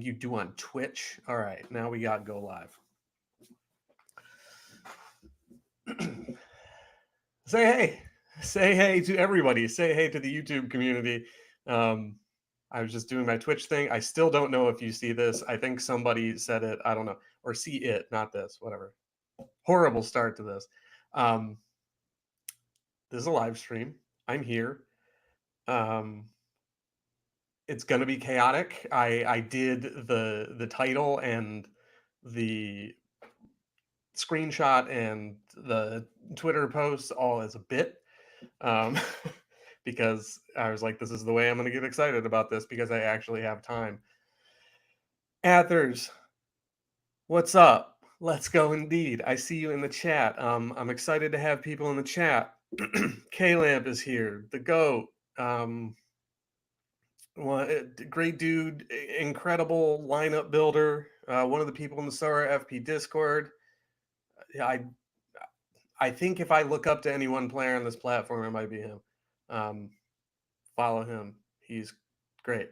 You do on Twitch. All right, now we got go live. say hey, say hey to everybody. Say hey to the YouTube community. Um, I was just doing my Twitch thing. I still don't know if you see this. I think somebody said it. I don't know, or see it, not this. Whatever. Horrible start to this. Um, this is a live stream. I'm here. Um, it's gonna be chaotic. I did the title and the screenshot and the Twitter posts all as a bit, um, because I was like, this is the way I'm going to get excited about this because I actually have time. Athers, what's up? Let's go indeed. I see you in the chat. I'm excited to have people in the chat. K-Lamp is here. The GOAT. Um, Great dude, incredible lineup builder. One of the people in the Sora FP Discord. I I think if I look up to any one player on this platform, it might be him. Um, Follow him. He's great.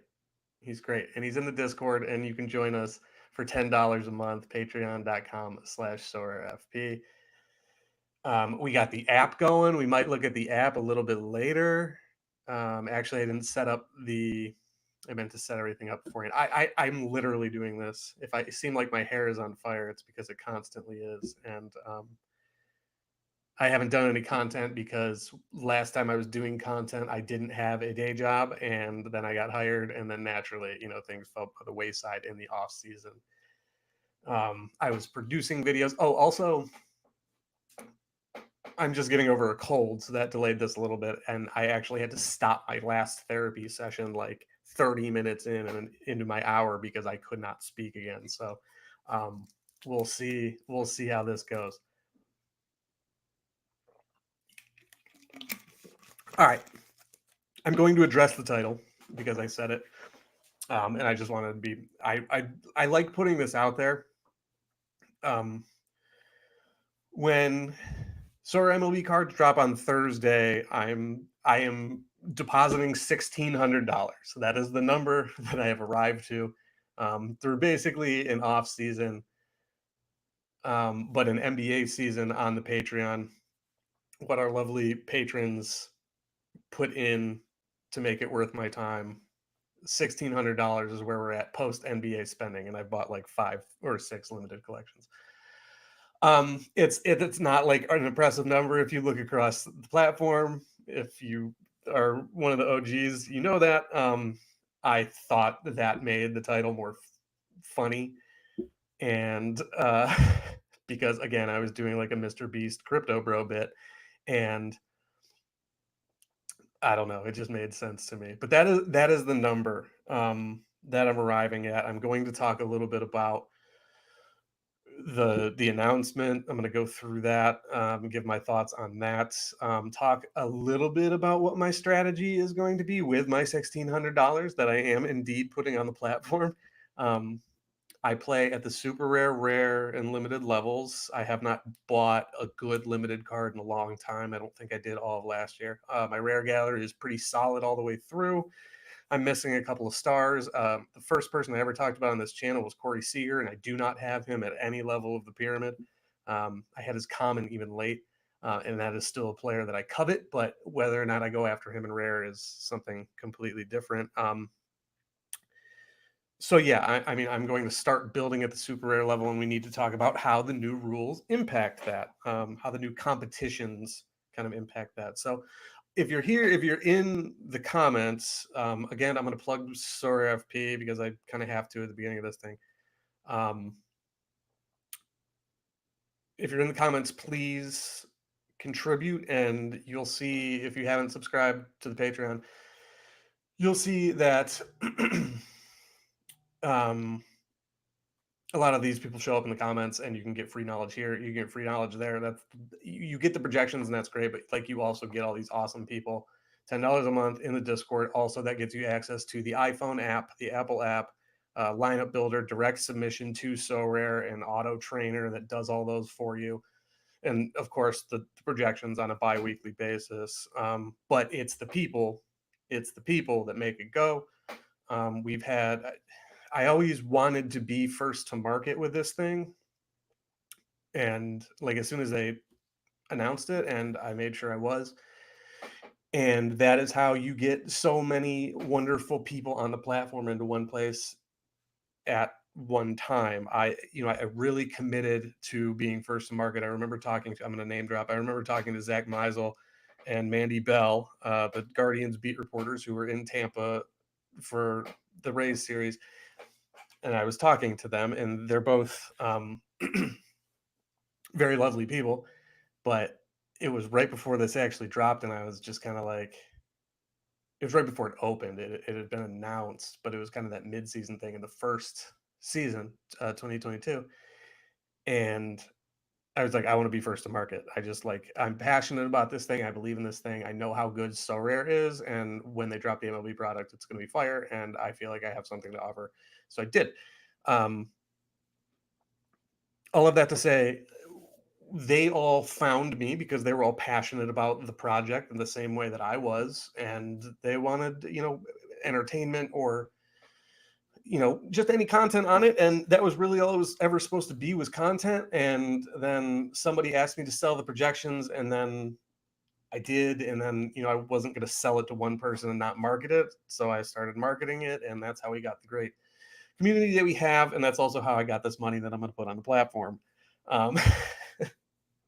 He's great. And he's in the Discord, and you can join us for $10 a month, patreon.com/SoraFP. We got the app going. We might look at the app a little bit later. Actually, I didn't set up I meant to set everything up beforehand. I'm literally doing this. If I seem like my hair is on fire, it's because it constantly is. And I haven't done any content because last time I was doing content, I didn't have a day job, and then I got hired, and then naturally, things fell by the wayside in the off season. I was producing videos. Oh, also, I'm just getting over a cold, so that delayed this a little bit, and I actually had to stop my last therapy session like 30 minutes in and into my hour because I could not speak again. So we'll see. We'll see how this goes. All right. I'm going to address the title because I said it. And I just wanted to be I like putting this out there. When Sora MLB cards drop on Thursday, I am depositing $1,600. So that is the number that I have arrived to through basically an off season, but an NBA season on the Patreon. What our lovely patrons put in to make it worth my time. $1,600 is where we're at post NBA spending, and I bought like 5 or 6 limited collections. It's not like an impressive number if you look across the platform. If you are one of the OGs, you know that. I thought that made the title more funny, and because again, I was doing like a Mr. Beast crypto bro bit, and I don't know, it just made sense to me. But that is the number that I'm arriving at. I'm going to talk a little bit about the announcement. I'm going to go through that, give my thoughts on that, talk a little bit about what my strategy is going to be with my $1,600 that I am indeed putting on the platform. I play at the super rare, rare, and limited levels. I have not bought a good limited card in a long time. I don't think I did all of last year. My rare gallery is pretty solid all the way through. I'm missing a couple of stars. The first person I ever talked about on this channel was Corey Seager, and I do not have him at any level of the pyramid. I had his common even late, and that is still a player that I covet, but whether or not I go after him in rare is something completely different. So yeah, I mean, I'm going to start building at the super rare level, and we need to talk about how the new rules impact that, how the new competitions kind of impact that. So if you're here, if you're in the comments, again, I'm going to plug Sora FP because I kind of have to at the beginning of this thing. If you're in the comments, please contribute, and you'll see, if you haven't subscribed to the Patreon, you'll see that a lot of these people show up in the comments, and you can get free knowledge here, you get free knowledge there. That's, you get the projections, and that's great, but like, you also get all these awesome people. $10 a month in the Discord. Also, that gets you access to the iPhone app, the Apple app, lineup builder, direct submission to Sorare, and auto trainer that does all those for you, and of course the projections on a bi-weekly basis. But it's the people that make it go. We've had, I always wanted to be first to market with this thing. And like as soon as they announced it, and I made sure I was. And that is how you get so many wonderful people on the platform into one place at one time. I really committed to being first to market. I remember talking to, I'm going to name drop. I remember talking to Zach Meisel and Mandy Bell, the Guardians beat reporters who were in Tampa for the Rays series. And I was talking to them, and they're both very lovely people. But it was right before this actually dropped, and I was just kind of like, it was right before it opened. It had been announced, but it was kind of that mid-season thing in the first season, 2022. And I was like, I want to be first to market. I'm passionate about this thing. I believe in this thing. I know how good So Rare is. And when they drop the MLB product, it's going to be fire. And I feel like I have something to offer. So I did. Um, all of that to say, they all found me because they were all passionate about the project in the same way that I was. And they wanted, entertainment or just any content on it. And that was really all it was ever supposed to be, was content. And then somebody asked me to sell the projections, and then I did. And then I wasn't going to sell it to one person and not market it, so I started marketing it, and that's how we got the great community that we have. And that's also how I got this money that I'm going to put on the platform. um,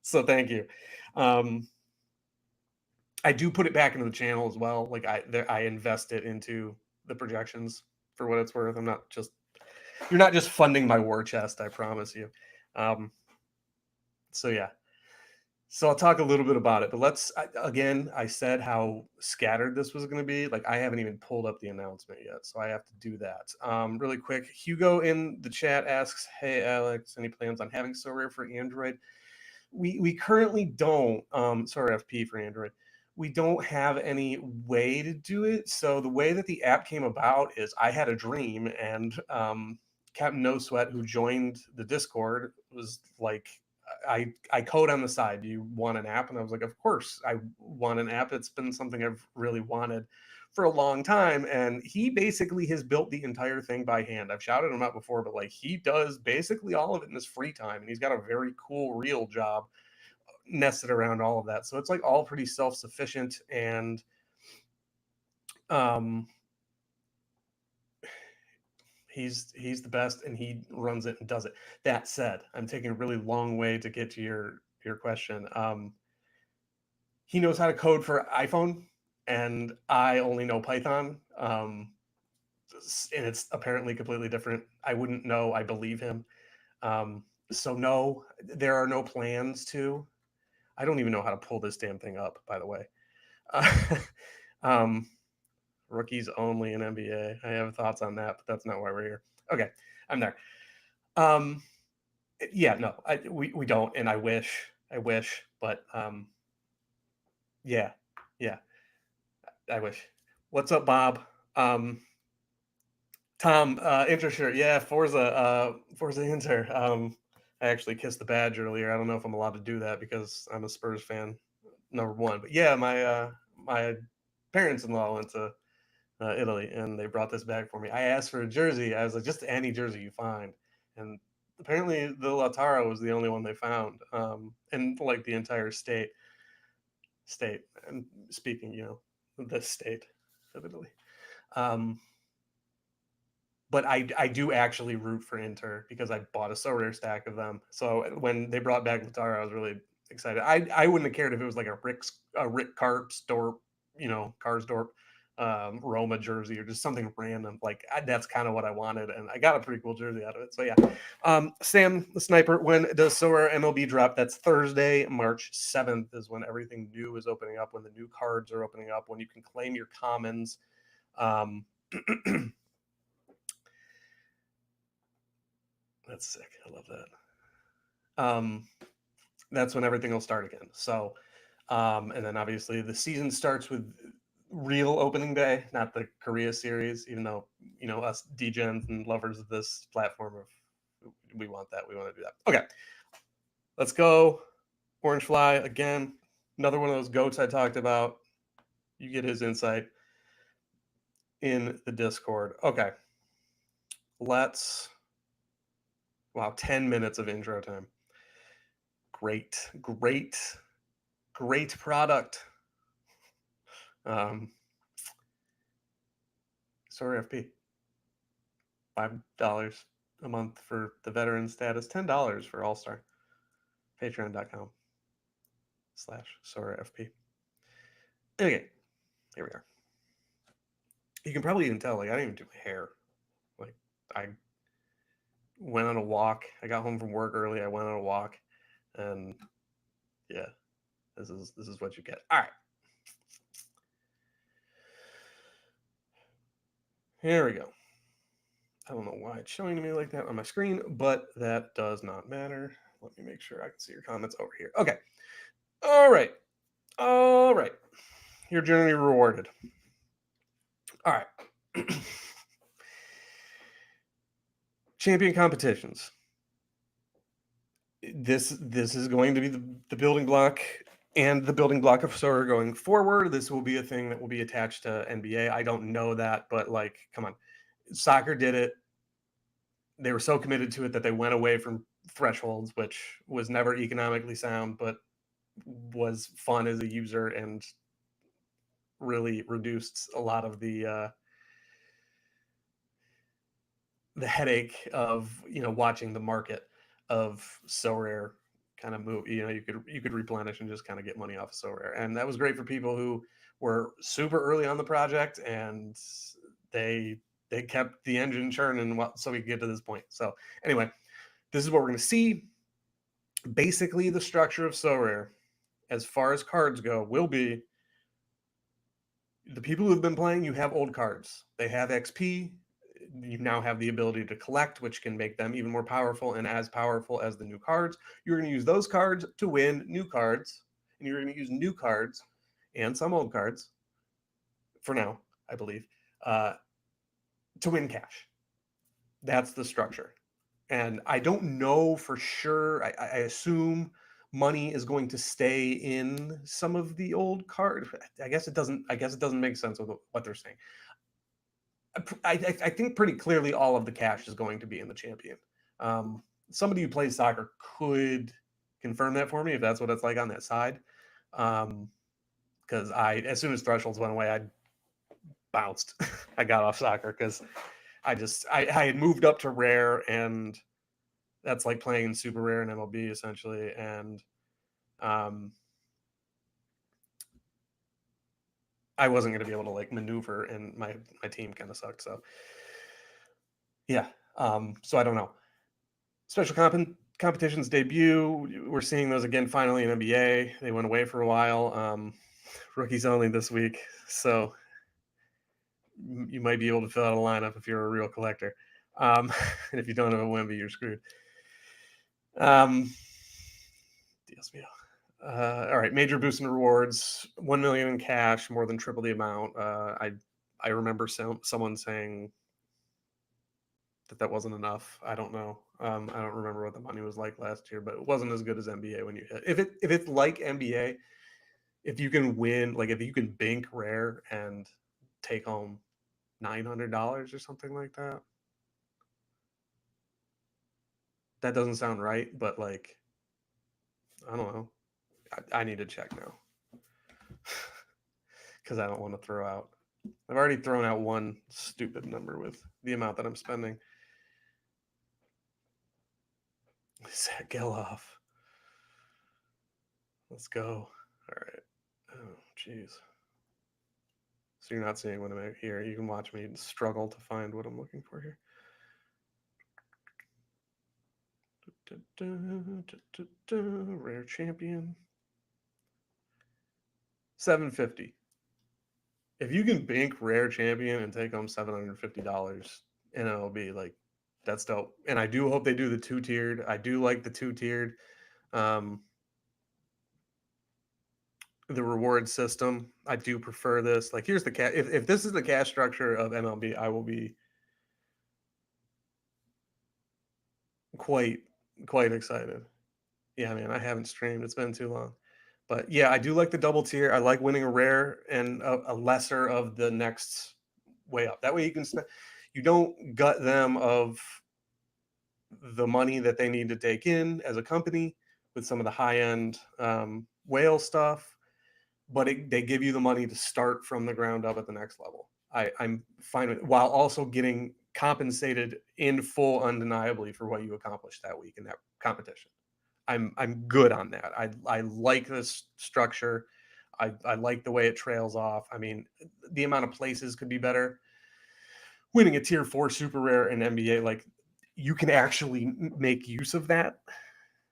so thank you. um, I do put it back into the channel as well. Like I invest it into the projections for what it's worth. You're not just funding my war chest, I promise you. Um, so yeah. So I'll talk a little bit about it, but again, I said how scattered this was going to be. Like I haven't even pulled up the announcement yet, so I have to do that. Really quick, Hugo in the chat asks, "Hey Alex, any plans on having So Rare for Android?" We currently don't. Sorry, FP for Android. We don't have any way to do it. So the way that the app came about is I had a dream, and Captain No Sweat, who joined the Discord, was like, I code on the side. Do you want an app? And I was like, of course I want an app. It's been something I've really wanted for a long time. And he basically has built the entire thing by hand. I've shouted him out before, but like he does basically all of it in his free time. And he's got a very cool real job nested around all of that. So it's like all pretty self-sufficient, and um he's the best, and he runs it and does it. That said, I'm taking a really long way to get to your question. He knows how to code for iPhone, and I only know Python. And it's apparently completely different. I wouldn't know. I believe him. So no, there are no plans to. I don't even know how to pull this damn thing up, by the way. um, Rookies only in NBA. I have thoughts on that, but that's not why we're here. Okay, I'm there. Um, yeah, no, we don't, and I wish, but yeah, yeah, I wish. What's up, Bob? Tom, Inter shirt. Yeah, Forza Inter. I actually kissed the badge earlier. I don't know if I'm allowed to do that because I'm a Spurs fan, number one. But yeah, my parents-in-law went to Italy, and they brought this back for me. I asked for a jersey. I was like, just any jersey you find, and apparently the Lautaro was the only one they found, in like the entire state. And speaking, the state of Italy. Um, but I do actually root for Inter because I bought a So Rare stack of them. So when they brought back Lautaro, I was really excited. I wouldn't have cared if it was like a Rick Karsdorp, Karsdorp, Roma jersey, or just something random. Like that's kind of what I wanted, and I got a pretty cool jersey out of it. So yeah, Sam the Sniper, when does So Rare MLB drop? That's Thursday, March 7th is when everything new is opening up. When the new cards are opening up. When you can claim your commons. That's sick. I love that. That's when everything will start again. So, and then obviously the season starts with real opening day, not the Korea series, even though, us degens and lovers of this platform, we want that. We want to do that. Okay. Let's go. Orange Fly again. Another one of those goats I talked about. You get his insight in the Discord. Okay. Wow, 10 minutes of intro time. Great, great, great product. Um, Sorare FP, $5 a month for the veteran status, $10 for All-Star. Patreon.com/Sorare FP. Okay, here we are. You can probably even tell, like, I didn't even do my hair. Like, I went on a walk. I got home from work early. I went on a walk, and yeah, this is what you get. All right, here we go. I don't know why it's showing to me like that on my screen, but that does not matter. Let me make sure I can see your comments over here. Okay. All right. All right. You're generally rewarded. All right. Champion competitions. This is going to be the building block and the building block of Sorare going forward. This will be a thing that will be attached to NBA. I don't know that, but like, come on. Soccer did it. They were so committed to it that they went away from thresholds, which was never economically sound, but was fun as a user and really reduced a lot of the headache of watching the market of Sorare kind of move. You could replenish and just kind of get money off of Sorare, and that was great for people who were super early on the project, and they kept the engine churning so we could get to this point. So anyway, this is what we're going to see. Basically, the structure of Sorare, as far as cards go, will be the people who have been playing. You have old cards. They have XP. You now have the ability to collect, which can make them even more powerful and as powerful as the new cards. You're going to use those cards to win new cards, and you're going to use new cards and some old cards, for now, I believe, to win cash. That's the structure. And I don't know for sure. I assume money is going to stay in some of the old cards. I guess it doesn't make sense with what they're saying. I think pretty clearly all of the cash is going to be in the champion. Somebody who plays soccer could confirm that for me if that's what it's like on that side. Because as soon as thresholds went away, I bounced. I got off soccer because I had moved up to rare, and that's like playing in super rare in MLB essentially. And I wasn't going to be able to like maneuver, and my team kind of sucked. So yeah. So I don't know. Special competitions debut. We're seeing those again finally in NBA. They went away for a while. Rookies only this week, so you might be able to fill out a lineup if you're a real collector. And if you don't have a Wemby, you're screwed. Dios mío. All right, major boost in rewards, 1 million in cash, more than triple the amount. I remember someone saying that wasn't enough. I don't know. I don't remember what the money was like last year, but it wasn't as good as NBA when you hit. If it's like NBA, if you can win, like if you can bank rare and take home $900 or something like that, that doesn't sound right. But like, I don't know. I need to check now because I don't want to throw out. I've already thrown out one stupid number with the amount that I'm spending. Zach Geloff. Let's go. All right. Oh, jeez. So you're not seeing what I'm here. You can watch me struggle to find what I'm looking for here. Rare champion. 750. If you can bank rare champion and take home $750 in MLB, like that's dope. And I do hope they do the 2-tiered. I do like the 2-tiered. The reward system. I do prefer this. Like, here's the cash. If this is the cash structure of MLB, I will be quite excited. Yeah, man, I haven't streamed. It's been too long. But yeah, I do like the double tier. I like winning a rare and a lesser of the next way up. That way you can you don't gut them of the money that they need to take in as a company with some of the high end whale stuff, but they give you the money to start from the ground up at the next level. I'm fine with, while also getting compensated in full, undeniably, for what you accomplished that week in that competition. I'm good on that. I like this structure. I like the way it trails off. I mean, the amount of places could be better. Winning a tier 4 super rare in NBA, like, you can actually make use of that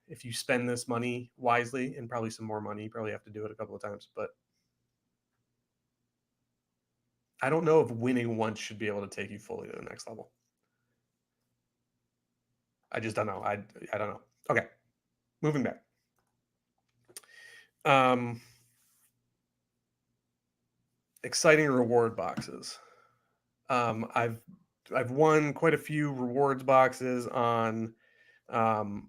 if you spend this money wisely, and probably some more money. You probably have to do it a couple of times, but I don't know if winning once should be able to take you fully to the next level. I just don't know. I don't know. Okay, moving back. Um, exciting reward boxes. I've won quite a few rewards boxes on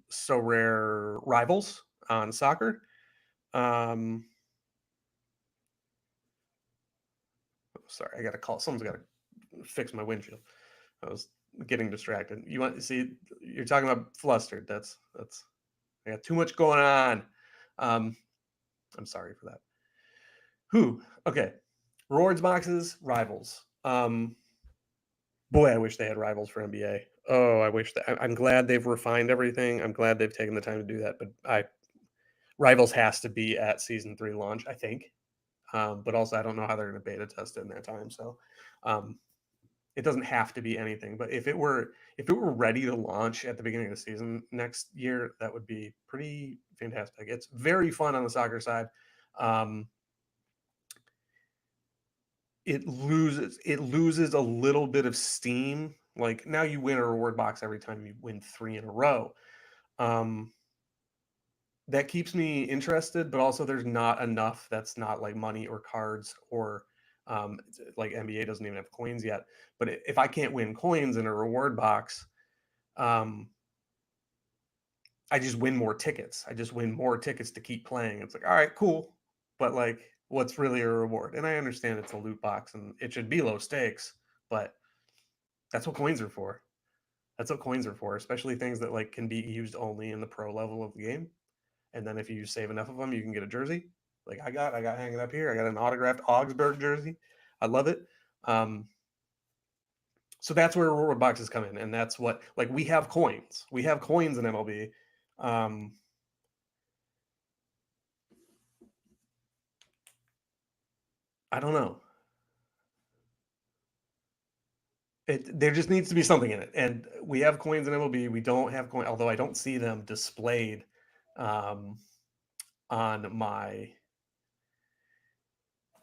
So Rare Rivals on soccer. Sorry, I got to call. Someone's got to fix my windshield. I was getting distracted. You want to see? You're talking about flustered. That's. I got too much going on. Um, I'm sorry for that. Who? Okay. Rewards boxes, rivals. Boy, I wish they had rivals for NBA. Oh, I wish that. I'm glad they've refined everything. I'm glad they've taken the time to do that. But rivals has to be at season 3 launch, I think. But also, I don't know how they're going to beta test it in that time. So, um, it doesn't have to be anything. But if it were ready to launch at the beginning of the season next year, that would be pretty fantastic. It's very fun on the soccer side. Um, it loses a little bit of steam. Like, now you win a reward box every time you win 3 in a row. Um, that keeps me interested, but also there's not enough that's not like money or cards or like NBA doesn't even have coins yet. But if I can't win coins in a reward box, um, I just win more tickets. I just win more tickets to keep playing. It's like, all right, cool. But like, what's really a reward? And I understand it's a loot box and it should be low stakes, but that's what coins are for. That's what coins are for, especially things that like can be used only in the pro level of the game. And then if you save enough of them, you can get a jersey. Like I got hanging up here. I got an autographed Augsburg jersey. I love it. Um, so that's where reward boxes come in, and that's what, like, we have coins. We have coins in MLB. Um, I don't know. There just needs to be something in it, and we have coins in MLB. We don't have coin, although I don't see them displayed um, on my.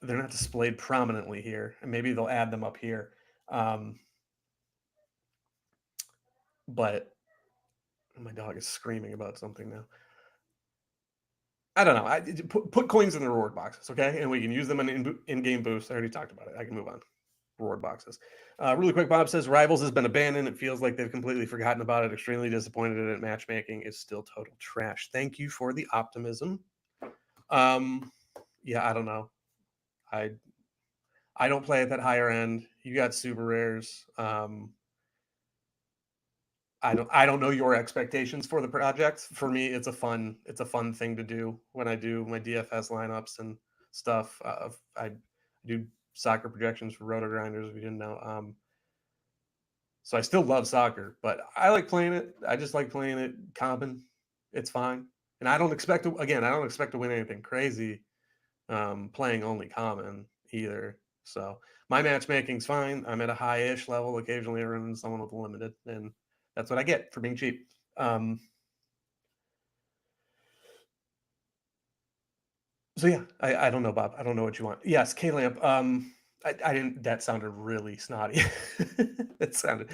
They're not displayed prominently here, and maybe they'll add them up here. Um, but my dog is screaming about something now. I don't know. Put coins in the reward boxes, okay? And we can use them in-game boosts. I already talked about it. I can move on. Reward boxes. Really quick, Bob says Rivals has been abandoned. It feels like they've completely forgotten about it. Extremely disappointed in it. Matchmaking is still total trash. Thank you for the optimism. Um, yeah, I don't know. I I don't play at that higher end. You got super rares. I don't know your expectations for the project. For me, it's a fun thing to do when I do my DFS lineups and stuff. I do soccer projections for Roto Grinders. If you didn't know, so I still love soccer, but I like playing it. I just like playing it common. It's fine, and I don't expect to. Again, I don't expect to win anything crazy. Playing only common either. So my matchmaking's fine. I'm at a high-ish level. Occasionally, I run into someone with a limited, and that's what I get for being cheap. So yeah, I don't know, Bob. I don't know what you want. Yes, K Lamp. I didn't. That sounded really snotty. That sounded.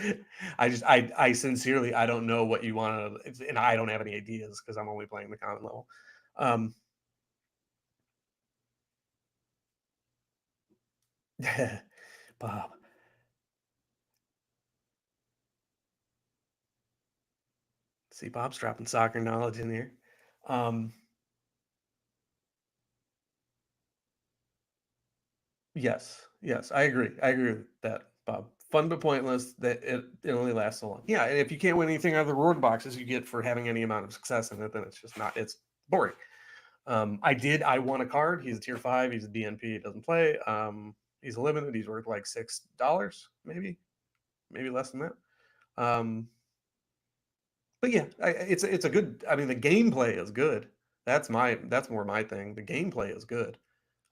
I sincerely, I don't know what you want to, and I don't have any ideas because I'm only playing the common level. Um, Bob. See, Bob's dropping soccer knowledge in here. Um, yes, yes, I agree. I agree with that, Bob. fun but pointless. That it only lasts so long. Yeah, and if you can't win anything out of the reward boxes you get for having any amount of success in it, then it's just not. It's boring. I won a card. He's a tier 5. He's a DNP. He doesn't play. He's limited. He's worth like $6, maybe less than that. But yeah, it's a good. I mean, the gameplay is good. That's more my thing. The gameplay is good.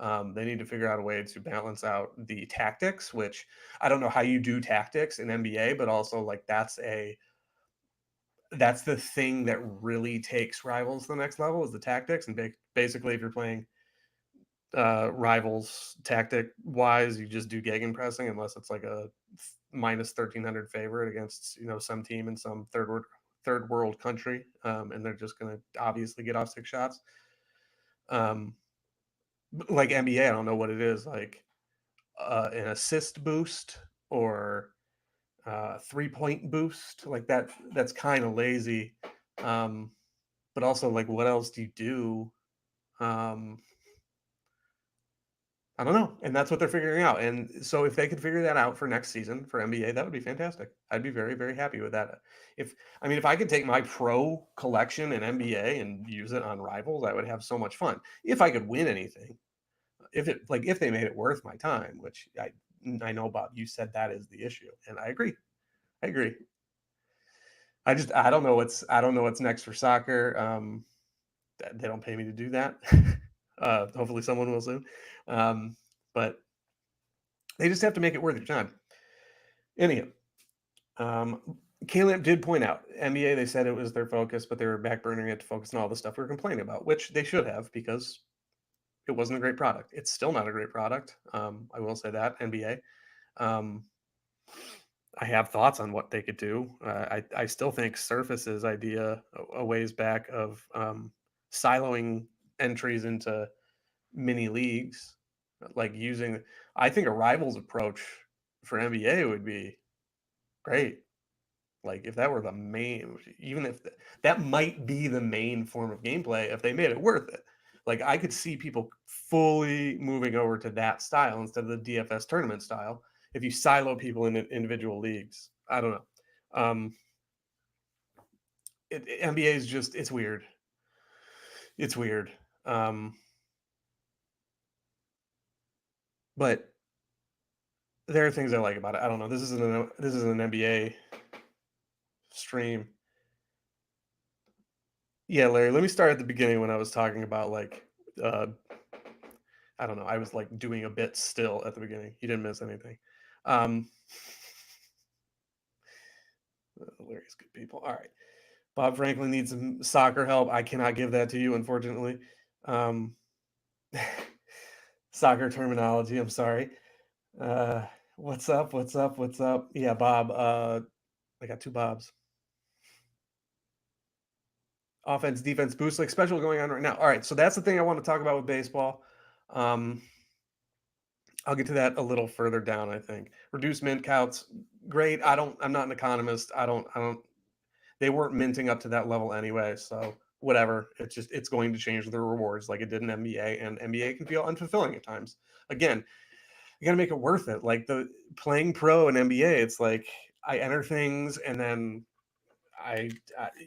They need to figure out a way to balance out the tactics, which I don't know how you do tactics in NBA, but also like that's the thing that really takes Rivals to the next level is the tactics. And basically, if you're playing Rivals tactic wise, you just do gegenpressing unless it's like a minus 1,300 favorite against some team in some third world country, and they're just going to obviously get off 6 shots. Like NBA, I don't know what it is, like an assist boost or 3-point boost, like that. That's kind of lazy. But also, like, what else do you do? I don't know, and that's what they're figuring out. And so, if they could figure that out for next season for NBA, that would be fantastic. I'd be very, very happy with that. If I could take my pro collection in NBA and use it on Rivals, I would have so much fun. If I could win anything, if they made it worth my time, which I know, Bob, you said that is the issue, and I agree. I agree. I don't know what's next for soccer. They don't pay me to do that. Hopefully, someone will soon. But they just have to make it worth your time. Anyhow, K-Lamp did point out NBA. They said it was their focus, but they were backburnering it to focus on all the stuff we were complaining about, which they should have because it wasn't a great product. It's still not a great product. I will say that NBA. I have thoughts on what they could do. I still think Surface's idea a ways back of siloing entries into mini leagues, like using. I think a Rivals approach for NBA would be great. Like if that were the main, even if that might be the main form of gameplay, if they made it worth it. Like I could see people fully moving over to that style instead of the DFS tournament style. If you silo people in individual leagues, I don't know. NBA is just it's weird. It's weird. But there are things I like about it. I don't know. This is an NBA stream. Yeah, Larry, let me start at the beginning when I was talking about like I don't know. I was like doing a bit still at the beginning. You didn't miss anything. Larry's good people. All right. Bob Franklin needs some soccer help. I cannot give that to you, unfortunately. Soccer terminology. I'm sorry. What's up? What's up? What's up? Yeah, Bob. I got 2 Bobs. Offense, defense, boost, like special going on right now. All right, so that's the thing I want to talk about with baseball. I'll get to that a little further down. I think reduced mint counts, great. I'm not an economist. I don't. They weren't minting up to that level anyway, so whatever. It's going to change the rewards like it did in NBA, and NBA can feel unfulfilling at times. Again, you got to make it worth it. Like the playing pro in NBA, it's like I enter things and then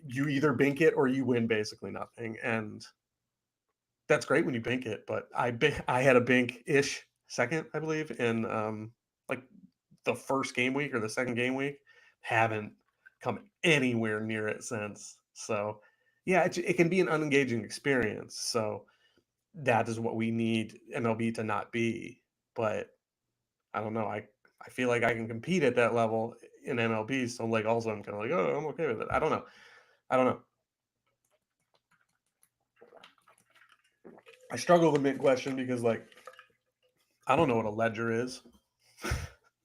you either bink it or you win basically nothing, and that's great when you bink it. But I had a bink-ish second, I believe, in like the first game week or the second game week. Haven't come anywhere near it since. So yeah, it can be an unengaging experience. So that is what we need MLB to not be. But I don't know. I feel like I can compete at that level in MLB. So like also I'm kind of like, oh, I'm okay with it. I don't know. I don't know. I struggle with the mid question because like I don't know what a ledger is.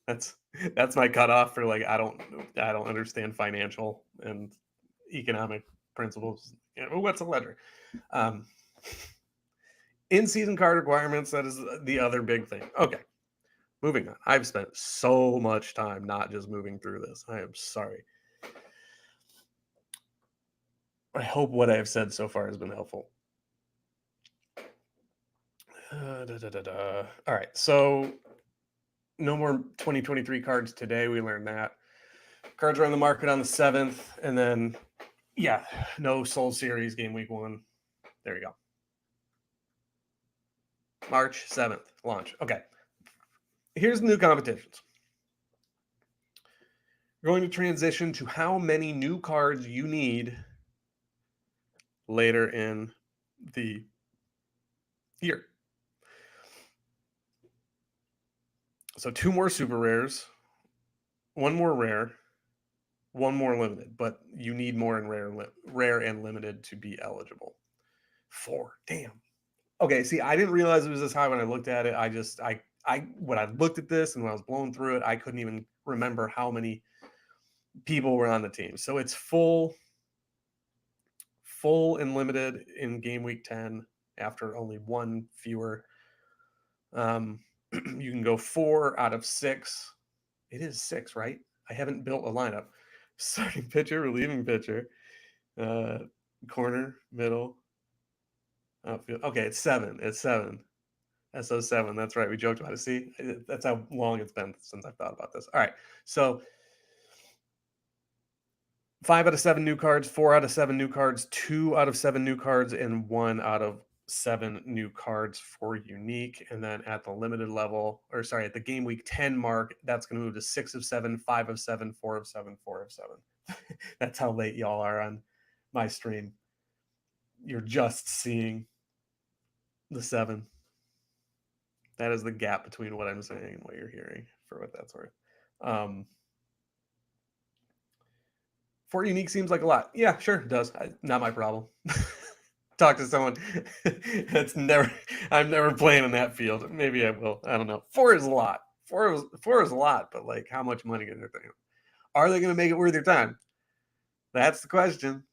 that's my cutoff for like I don't understand financial and economic principles. What's a ledger? In-season card requirements, that is the other big thing. Okay, moving on. I've spent so much time not just moving through this. I am sorry. I hope what I have said so far has been helpful. All right, so No more 2023 cards today. We learned that. Cards are on the market on the 7th. And then, yeah, no Soul Series game week 1. There you go. March 7th, launch. Okay. Here's the new competitions. We're going to transition to how many new cards you need later in the year. So 2 more super rares, 1 more rare, 1 more limited, but you need more in rare and limited to be eligible. 4. Damn. Okay, see, I didn't realize it was this high when I looked at it. When I looked at this and when I was blowing through it, I couldn't even remember how many people were on the team. So it's full and limited in game week 10 after only 1 fewer. You can go 4 out of 6. It is 6, right? I haven't built a lineup. Starting pitcher, relieving pitcher, corner, middle, outfield. Okay, it's 7. It's 7. SO7. That's right. We joked about it. See, that's how long it's been since I've thought about this. All right. So 5 out of 7 new cards, 4 out of 7 new cards, 2 out of 7 new cards, and 1 out of 7 new cards for unique. And then at the limited level, or sorry, at the game week 10 mark, that's going to move to 6 of 7, 5 of 7, 4 of 7, 4 of 7. That's how late y'all are on my stream. You're just seeing the 7. That is the gap between what I'm saying and what you're hearing, for what that's worth. 4 unique seems like a lot. Yeah, sure, it does. Not my problem. Talk to someone I'm never playing in that field. Maybe I will. I don't know. 4 is a lot. 4 is a lot, but like, how much money are they going to make it worth your time? That's the question.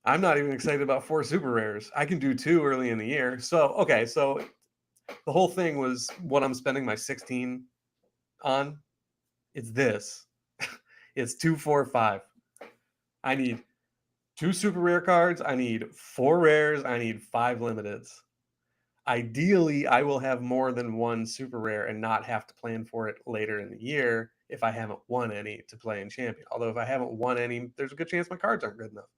I'm not even excited about 4 super rares. I can do 2 early in the year. So, okay, so the whole thing was what I'm spending my 16 on. It's this. It's 2, 4, 5. I need 2 super rare cards. I need 4 rares. I need 5 limiteds. Ideally, I will have more than 1 super rare and not have to plan for it later in the year if I haven't won any to play in champion. Although if I haven't won any, there's a good chance my cards aren't good enough.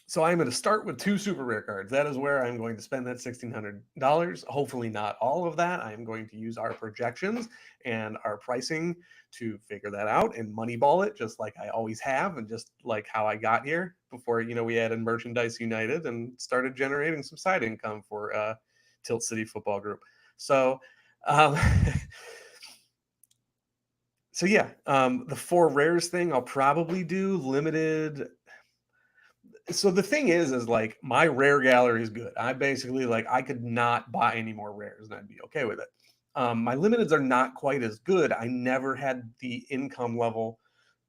So I'm going to start with 2 super rare cards. That is where I'm going to spend that $1,600. Hopefully not all of that. I'm going to use our projections and our pricing to figure that out and moneyball it, just like I always have, and just like how I got here before, we added Merchandise United and started generating some side income for Tilt City Football Group. So, so yeah, the 4 rares thing I'll probably do limited. So the thing is like, my rare gallery is good. I basically, like, I could not buy any more rares and I'd be okay with it. My limiteds are not quite as good. I never had the income level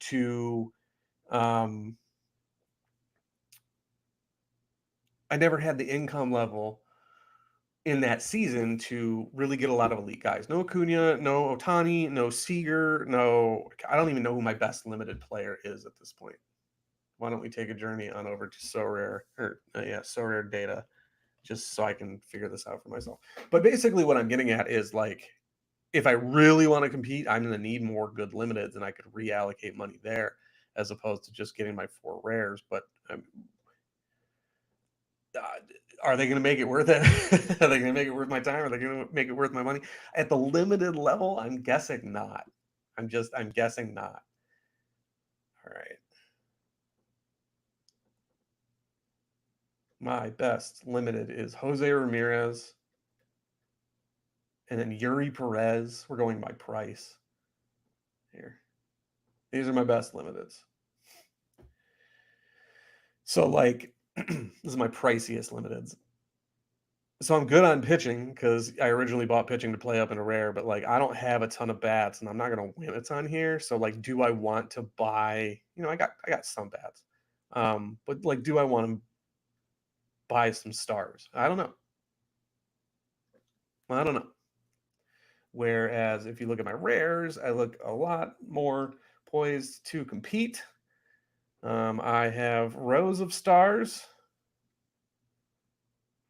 to in that season to really get a lot of elite guys. No Acuna, no Ohtani, no Seager, I don't even know who my best limited player is at this point. Why don't we take a journey on over to SoRare data, just so I can figure this out for myself. But basically what I'm getting at is, like, if I really want to compete, I'm going to need more good limiteds, and I could reallocate money there as opposed to just getting my 4 rares. But are they going to make it worth it? Are they going to make it worth my time? Are they going to make it worth my money? At the limited level, I'm guessing not. I'm guessing not. All right. My best limited is Jose Ramirez and then Yuri Perez. We're going by price here. These are my best limiteds. So, like, this is my priciest limiteds. So I'm good on pitching because I originally bought pitching to play up in a rare, but, like, I don't have a ton of bats and I'm not going to win a ton here. So, like, do I want to buy, I got some bats. But, like, do I want to buy some stars? I don't know. Whereas if you look at my rares, I look a lot more poised to compete. I have rows of stars.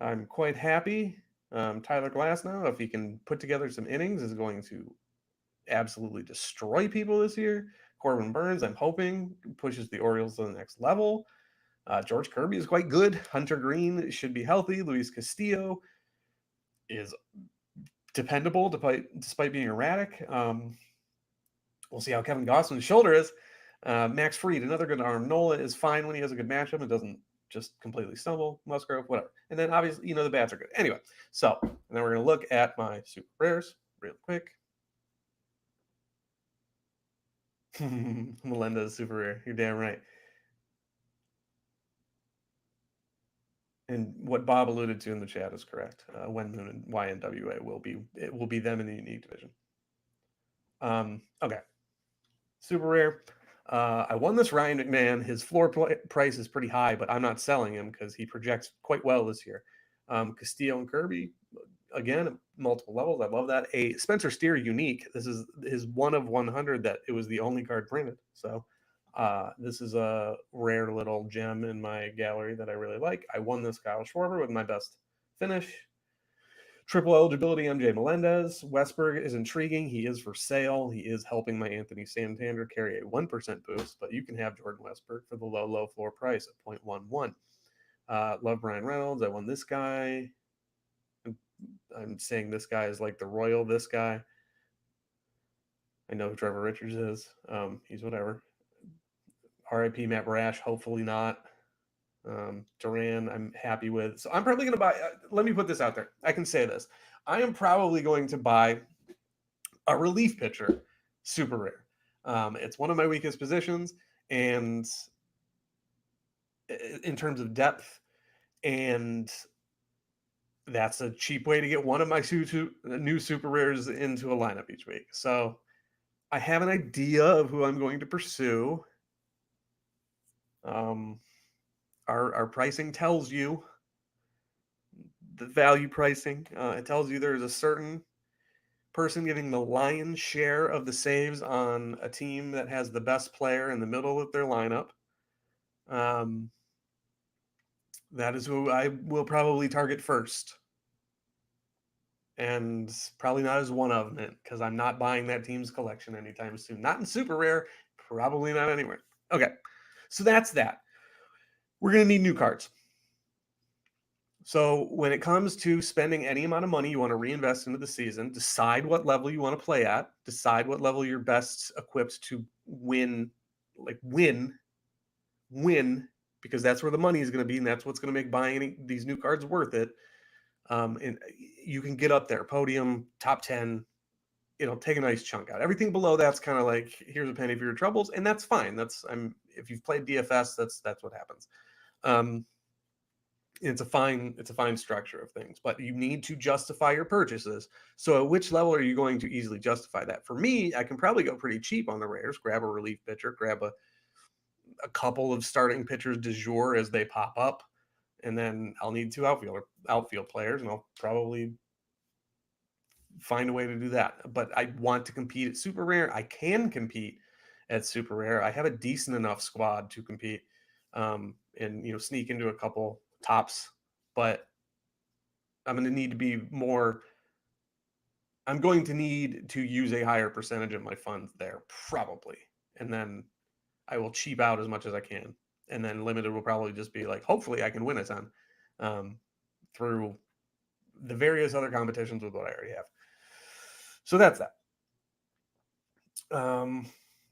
I'm quite happy. Tyler Glasnow, if he can put together some innings, is going to absolutely destroy people this year. Corbin Burns, I'm hoping, pushes the Orioles to the next level. George Kirby is quite good. Hunter Green should be healthy. Luis Castillo is dependable despite being erratic. We'll see how Kevin Gossman's shoulder is. Max Fried, another good arm. Nola is fine when he has a good matchup and doesn't just completely stumble. Musgrove, whatever. And then obviously, the bats are good. Anyway, so and then we're going to look at my super rares real quick. Melendez super rare. You're damn right. And what Bob alluded to in the chat is correct. When Moon and YNWA will be them in the unique division. Okay. Super rare. I won this Ryan McMahon. His floor price is pretty high, but I'm not selling him because he projects quite well this year. Castillo and Kirby, again, multiple levels. I love that. A Spencer Steer unique. This is his 1 of 100 that it was the only card printed. So this is a rare little gem in my gallery that I really like. I won this Kyle Schwarber with my best finish. Triple eligibility, MJ Melendez. Westberg is intriguing. He is for sale. He is helping my Anthony Santander carry a 1% boost, but you can have Jordan Westberg for the low floor price at 0.11. Love Brian Reynolds. I won this guy. I'm saying this guy is like the Royal, this guy. I know who Trevor Richards is. He's whatever. RIP Matt Brash, hopefully not. Duran, I'm happy with. So I'm probably going to buy, let me put this out there. I can say this. I am probably going to buy a relief pitcher, super rare. It's one of my weakest positions, and in terms of depth, and that's a cheap way to get one of my new super rares into a lineup each week. So I have an idea of who I'm going to pursue. Our pricing tells you the value pricing. It tells you there's a certain person getting the lion's share of the saves on a team that has the best player in the middle of their lineup. That is who I will probably target first. And probably not as one of it, because I'm not buying that team's collection anytime soon. Not in super rare, probably not anywhere. Okay, so that's that. We're going to need new cards. So when it comes to spending any amount of money you want to reinvest into the season, decide what level you want to play at, decide what level you're best equipped to win, because that's where the money is going to be, and that's what's going to make buying these new cards worth it. And you can get up there, podium, top 10, take a nice chunk out. Everything below that's kind of like, here's a penny for your troubles, and that's fine. If you've played DFS, that's what happens. It's a fine structure of things, but you need to justify your purchases. So at which level are you going to easily justify that? For me, I can probably go pretty cheap on the rares, grab a relief pitcher, grab a couple of starting pitchers du jour as they pop up, and then I'll need 2 outfield players, and I'll probably find a way to do that. But I want to compete at super rare. I can compete at super rare. I have a decent enough squad to compete, and sneak into a couple tops, but I'm going to need to be more. I'm going to need to use a higher percentage of my funds there, probably, and then I will cheap out as much as I can, and then limited will probably just be like, hopefully I can win a ton through the various other competitions with what I already have. So that's that.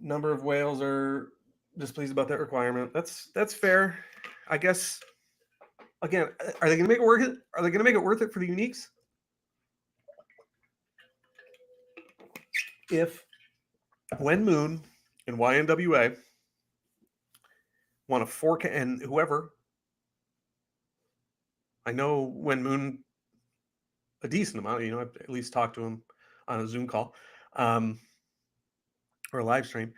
Number of whales are displeased about that requirement. That's fair, I guess. Again, are they going to make it worth it? Are they going to make it worth it for the uniques? If When Moon and YNWA want to forecast, and whoever, I know When Moon a decent amount, I've at least talked to him on a Zoom call or a live stream.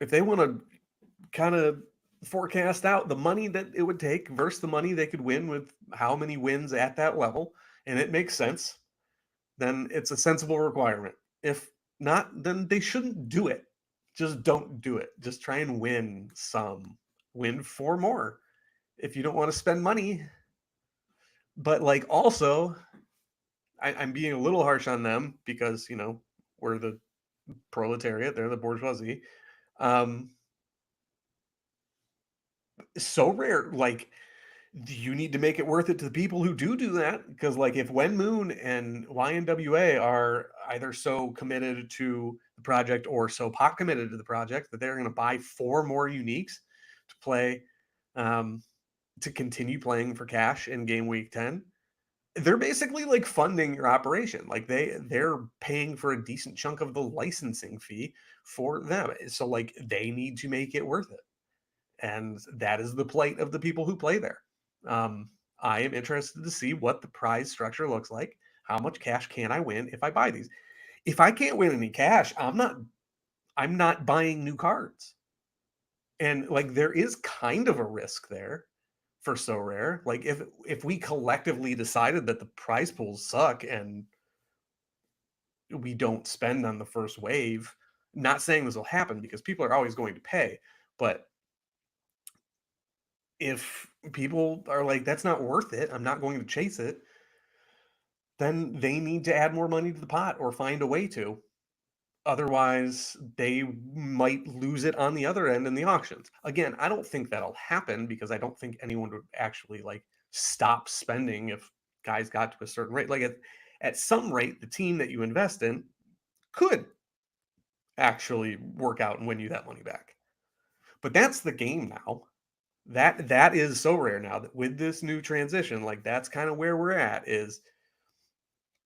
If they want to kind of forecast out the money that it would take versus the money they could win with how many wins at that level, and it makes sense, then it's a sensible requirement. If not, then they shouldn't do it. Just don't do it. Just try and win 4 more. If you don't want to spend money, But like also, I'm being a little harsh on them because we're the proletariat, they're the bourgeoisie. Um, so rare, like you need to make it worth it to the people who do that, because like if Wen Moon and YNWA are either so committed to the project or so pot committed to the project that they're going to buy 4 more uniques to play, um, to continue playing for cash in game week 10, they're basically like funding your operation. Like they're paying for a decent chunk of the licensing fee for them, so like they need to make it worth it, and that is the plight of the people who play there. Um, I am interested to see what the prize structure looks like. How much cash can I win if I buy these? If I can't win any cash, I'm not buying new cards. And like there is kind of a risk there for So Rare. Like if we collectively decided that the prize pools suck and we don't spend on the first wave, not saying this will happen because people are always going to pay, but if people are like, that's not worth it, I'm not going to chase it, then they need to add more money to the pot or find a way to. Otherwise, they might lose it on the other end in the auctions. Again, I don't think that'll happen because I don't think anyone would actually like stop spending if guys got to a certain rate. Like at some rate, the team that you invest in could actually work out and win you that money back. But that's the game now. That is so rare now that with this new transition, like that's kind of where we're at is,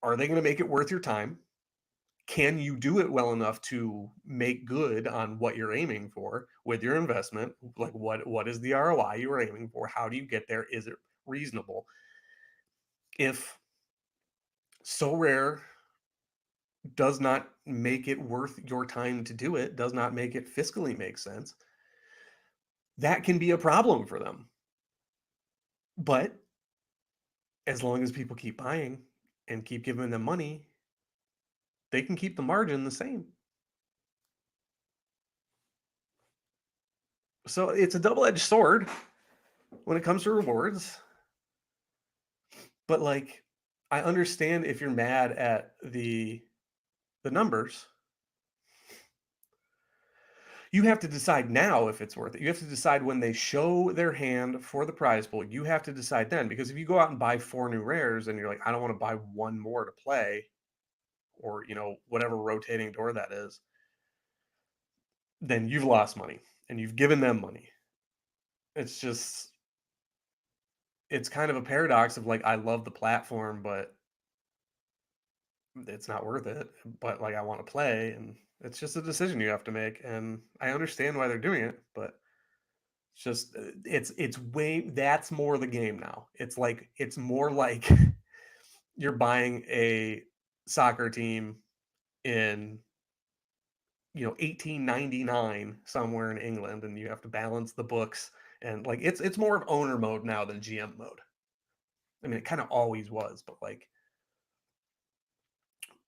are they going to make it worth your time? Can you do it well enough to make good on what you're aiming for with your investment? Like what is the ROI you are aiming for? How do you get there? Is it reasonable? If So Rare does not make it worth your time to do it, does not make it fiscally make sense, that can be a problem for them. But as long as people keep buying and keep giving them money, they can keep the margin the same. So it's a double-edged sword when it comes to rewards. But like, I understand if you're mad at the numbers. You have to decide now if it's worth it. You have to decide when they show their hand for the prize pool. You have to decide then, because if you go out and buy 4 new rares and you're like, I don't want to buy 1 more to play, or whatever rotating door that is, then you've lost money and you've given them money. It's just, it's kind of a paradox of like, I love the platform, but it's not worth it. But like, I want to play, and it's just a decision you have to make. And I understand why they're doing it, but it's just it's way, that's more the game now. It's more like you're buying a soccer team in 1899 somewhere in England, and you have to balance the books, and like it's more of owner mode now than GM mode. I mean, it kind of always was, but like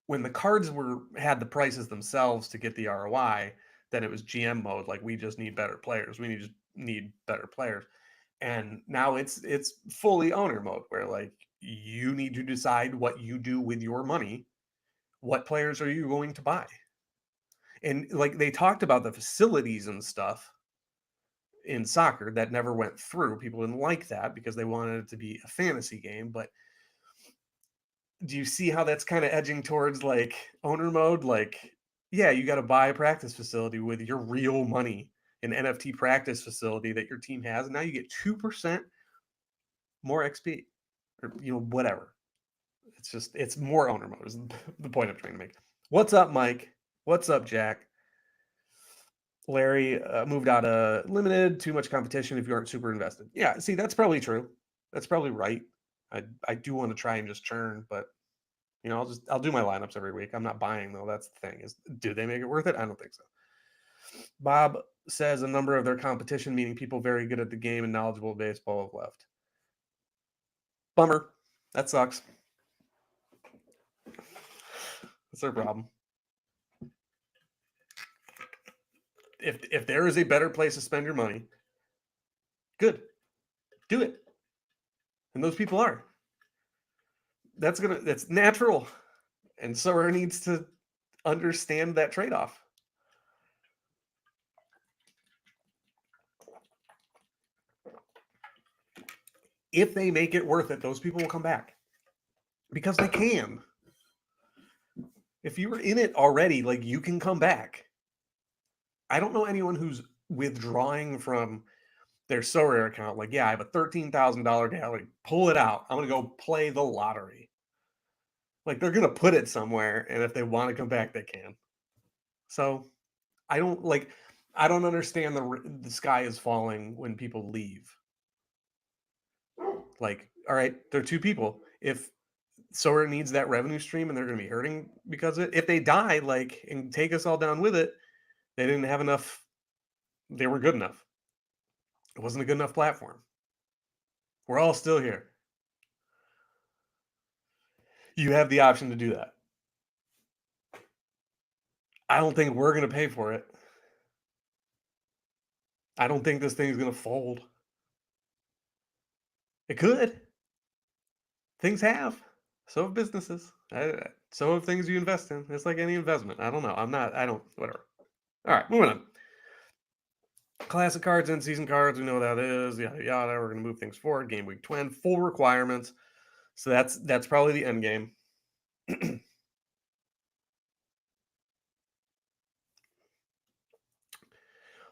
when the cards had the prices themselves to get the ROI, then it was GM mode. Like, we just need better players. We just need better players. And now it's fully owner mode, where like you need to decide what you do with your money. What players are you going to buy? And like they talked about the facilities and stuff in soccer that never went through. People didn't like that because they wanted it to be a fantasy game, but do you see how that's kind of edging towards like owner mode? Like, yeah, you got to buy a practice facility with your real money, an NFT practice facility that your team has, and now you get 2% more XP, or whatever. It's more owner mode is the point I'm trying to make. What's up, Mike? What's up, Jack? Larry, moved out of limited, too much competition if you aren't super invested. Yeah, see, that's probably true. That's probably right. I do want to try and just churn, but I'll do my lineups every week. I'm not buying though. That's the thing, is do they make it worth it? I don't think so. Bob says a number of their competition, meaning people very good at the game and knowledgeable of baseball, have left. Bummer. That sucks. That's their problem. If there is a better place to spend your money, good. Do it. And those people are. That's natural. And Sorare needs to understand that trade-off. If they make it worth it, those people will come back because they can. If you were in it already, like, you can come back. I don't know anyone who's withdrawing from their Sorare account. Like, yeah, I have a $13,000 gallery. Pull it out. I'm going to go play the lottery. Like, they're going to put it somewhere, and if they want to come back, they can. So I don't understand the sky is falling when people leave. Like, all right, they're two people. If Sorare needs that revenue stream and they're going to be hurting because of it, if they die, like, and take us all down with it, they didn't have enough. They were good enough. It wasn't a good enough platform. We're all still here. You have the option to do that. I don't think we're going to pay for it. I don't think this thing's going to fold. It could. Things have. So have businesses. So have things you invest in. It's like any investment. I don't know. Whatever. All right, moving on. Classic cards and season cards. We know what that is. Yada, yada. We're going to move things forward. Game week 20. Full requirements. So that's probably the end game.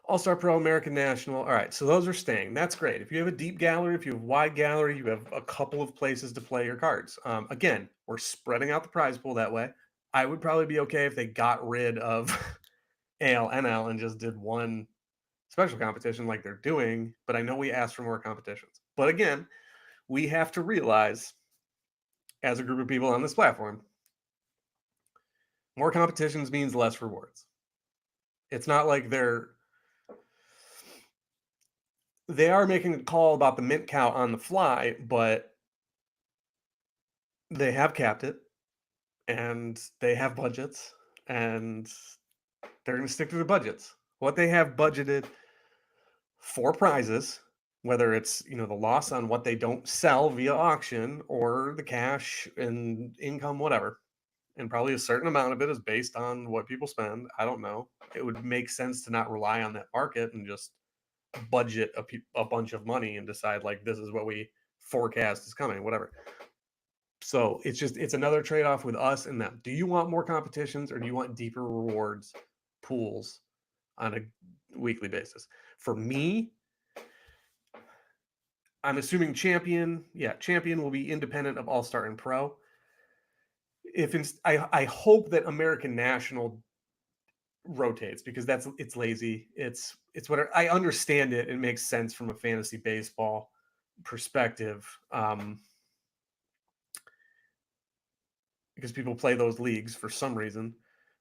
All-Star Pro, American National. All right, so those are staying. That's great. If you have a deep gallery, if you have a wide gallery, you have a couple of places to play your cards. Again, we're spreading out the prize pool that way. I would probably be okay if they got rid of AL, NL, and just did one special competition like they're doing, but I know we asked for more competitions. But again, we have to realize, as a group of people on this platform, more competitions means less rewards. It's not like they are making a call about the mint count on the fly, but they have capped it and they have budgets and they're going to stick to the budgets. What they have budgeted for prizes, whether it's, the loss on what they don't sell via auction or the cash and income, whatever. And probably a certain amount of it is based on what people spend. I don't know. It would make sense to not rely on that market and just budget a bunch of money and decide, like, this is what we forecast is coming, whatever. So it's another trade-off with us and them. Do you want more competitions or do you want deeper rewards pools on a weekly basis? For me, I'm assuming champion will be independent of All-Star and Pro. I hope that American National rotates because it's lazy. It's what I understand it. It makes sense from a fantasy baseball perspective, because people play those leagues for some reason.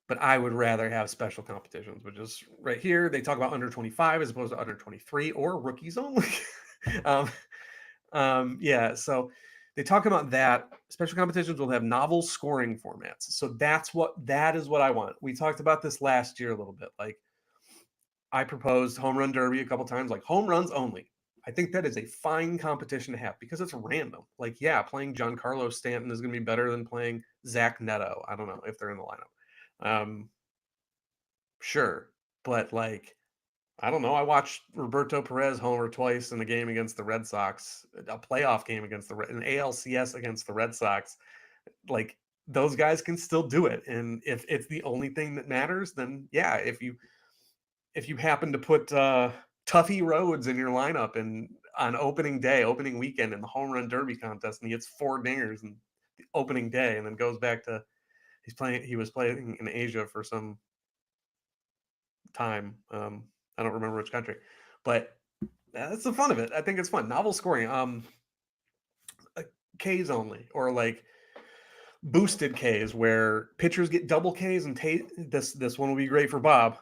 But I would rather have special competitions, which is right here. They talk about under 25 as opposed to under 23 or rookies only. Yeah, so they talk about that. Special competitions will have novel scoring formats. So that is what I want. We talked about this last year a little bit. Like, I proposed home run derby a couple times, like home runs only. I think that is a fine competition to have because it's random. Like, yeah, playing Giancarlo Stanton is going to be better than playing Zach Neto. I don't know if they're in the lineup. Sure. But, like, I don't know. I watched Roberto Perez homer twice in a game against the Red Sox, a playoff game against an ALCS against the Red Sox. Like, those guys can still do it. And if it's the only thing that matters, then yeah, if you happen to put Tuffy Rhodes in your lineup and on opening weekend in the home run derby contest, and he gets 4 dingers in the opening day and then goes back to he was playing in Asia for some time. I don't remember which country, but that's the fun of it. I think it's fun. Novel scoring, Ks only, or like boosted Ks where pitchers get double Ks, and this one will be great for Bob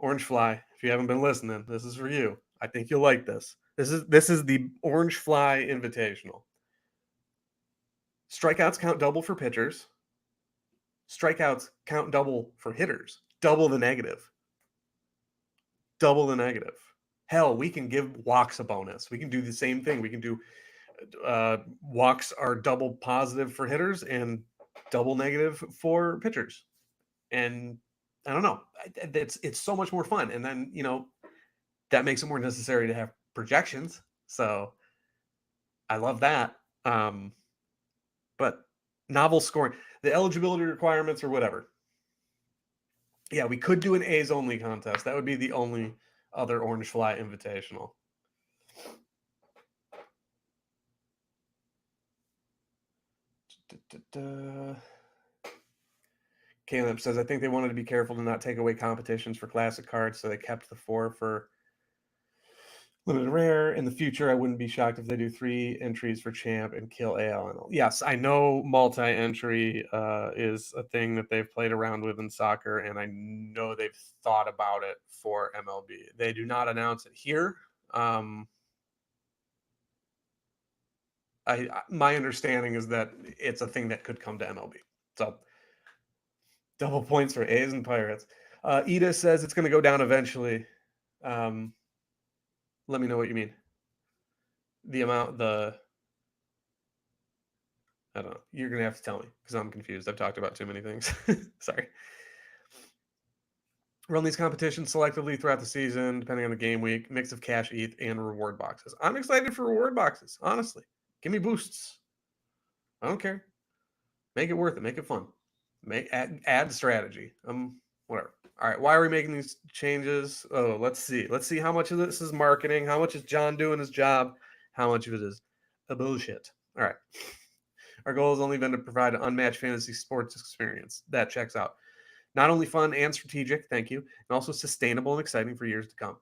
Orange Fly. If you haven't been listening, this is for you. I think you'll like this. This is the Orange Fly Invitational. Strikeouts count double for pitchers. Strikeouts count double for hitters. Double the negative. Hell, we can give walks a bonus. We can do the same thing. We can do Walks are double positive for hitters and double negative for pitchers. And I don't know, it's so much more fun. And then that makes it more necessary to have projections. So I love that. But novel scoring, the eligibility requirements or whatever. Yeah, we could do an A's only contest. That would be the only other Orange Fly Invitational. Caleb says, I think they wanted to be careful to not take away competitions for classic cards, so they kept the 4 for limited rare. In the future, I wouldn't be shocked if they do 3 entries for champ and kill AL. Yes, I know multi-entry is a thing that they've played around with in soccer, and I know they've thought about it for MLB. They do not announce it here. My understanding is that it's a thing that could come to MLB. So double points for A's and Pirates. Ida says it's going to go down eventually. Let me know what you mean. The amount, I don't know. You're going to have to tell me because I'm confused. I've talked about too many things. Sorry. Run these competitions selectively throughout the season, depending on the game week. Mix of cash, ETH, and reward boxes. I'm excited for reward boxes, honestly. Give me boosts. I don't care. Make it worth it. Make it fun. Add strategy. Whatever. All right. Why are we making these changes? Oh, let's see. Let's see how much of this is marketing. How much is John doing his job? How much of it is a bullshit? All right. Our goal has only been to provide an unmatched fantasy sports experience. That checks out. Not only fun and strategic, thank you, and also sustainable and exciting for years to come.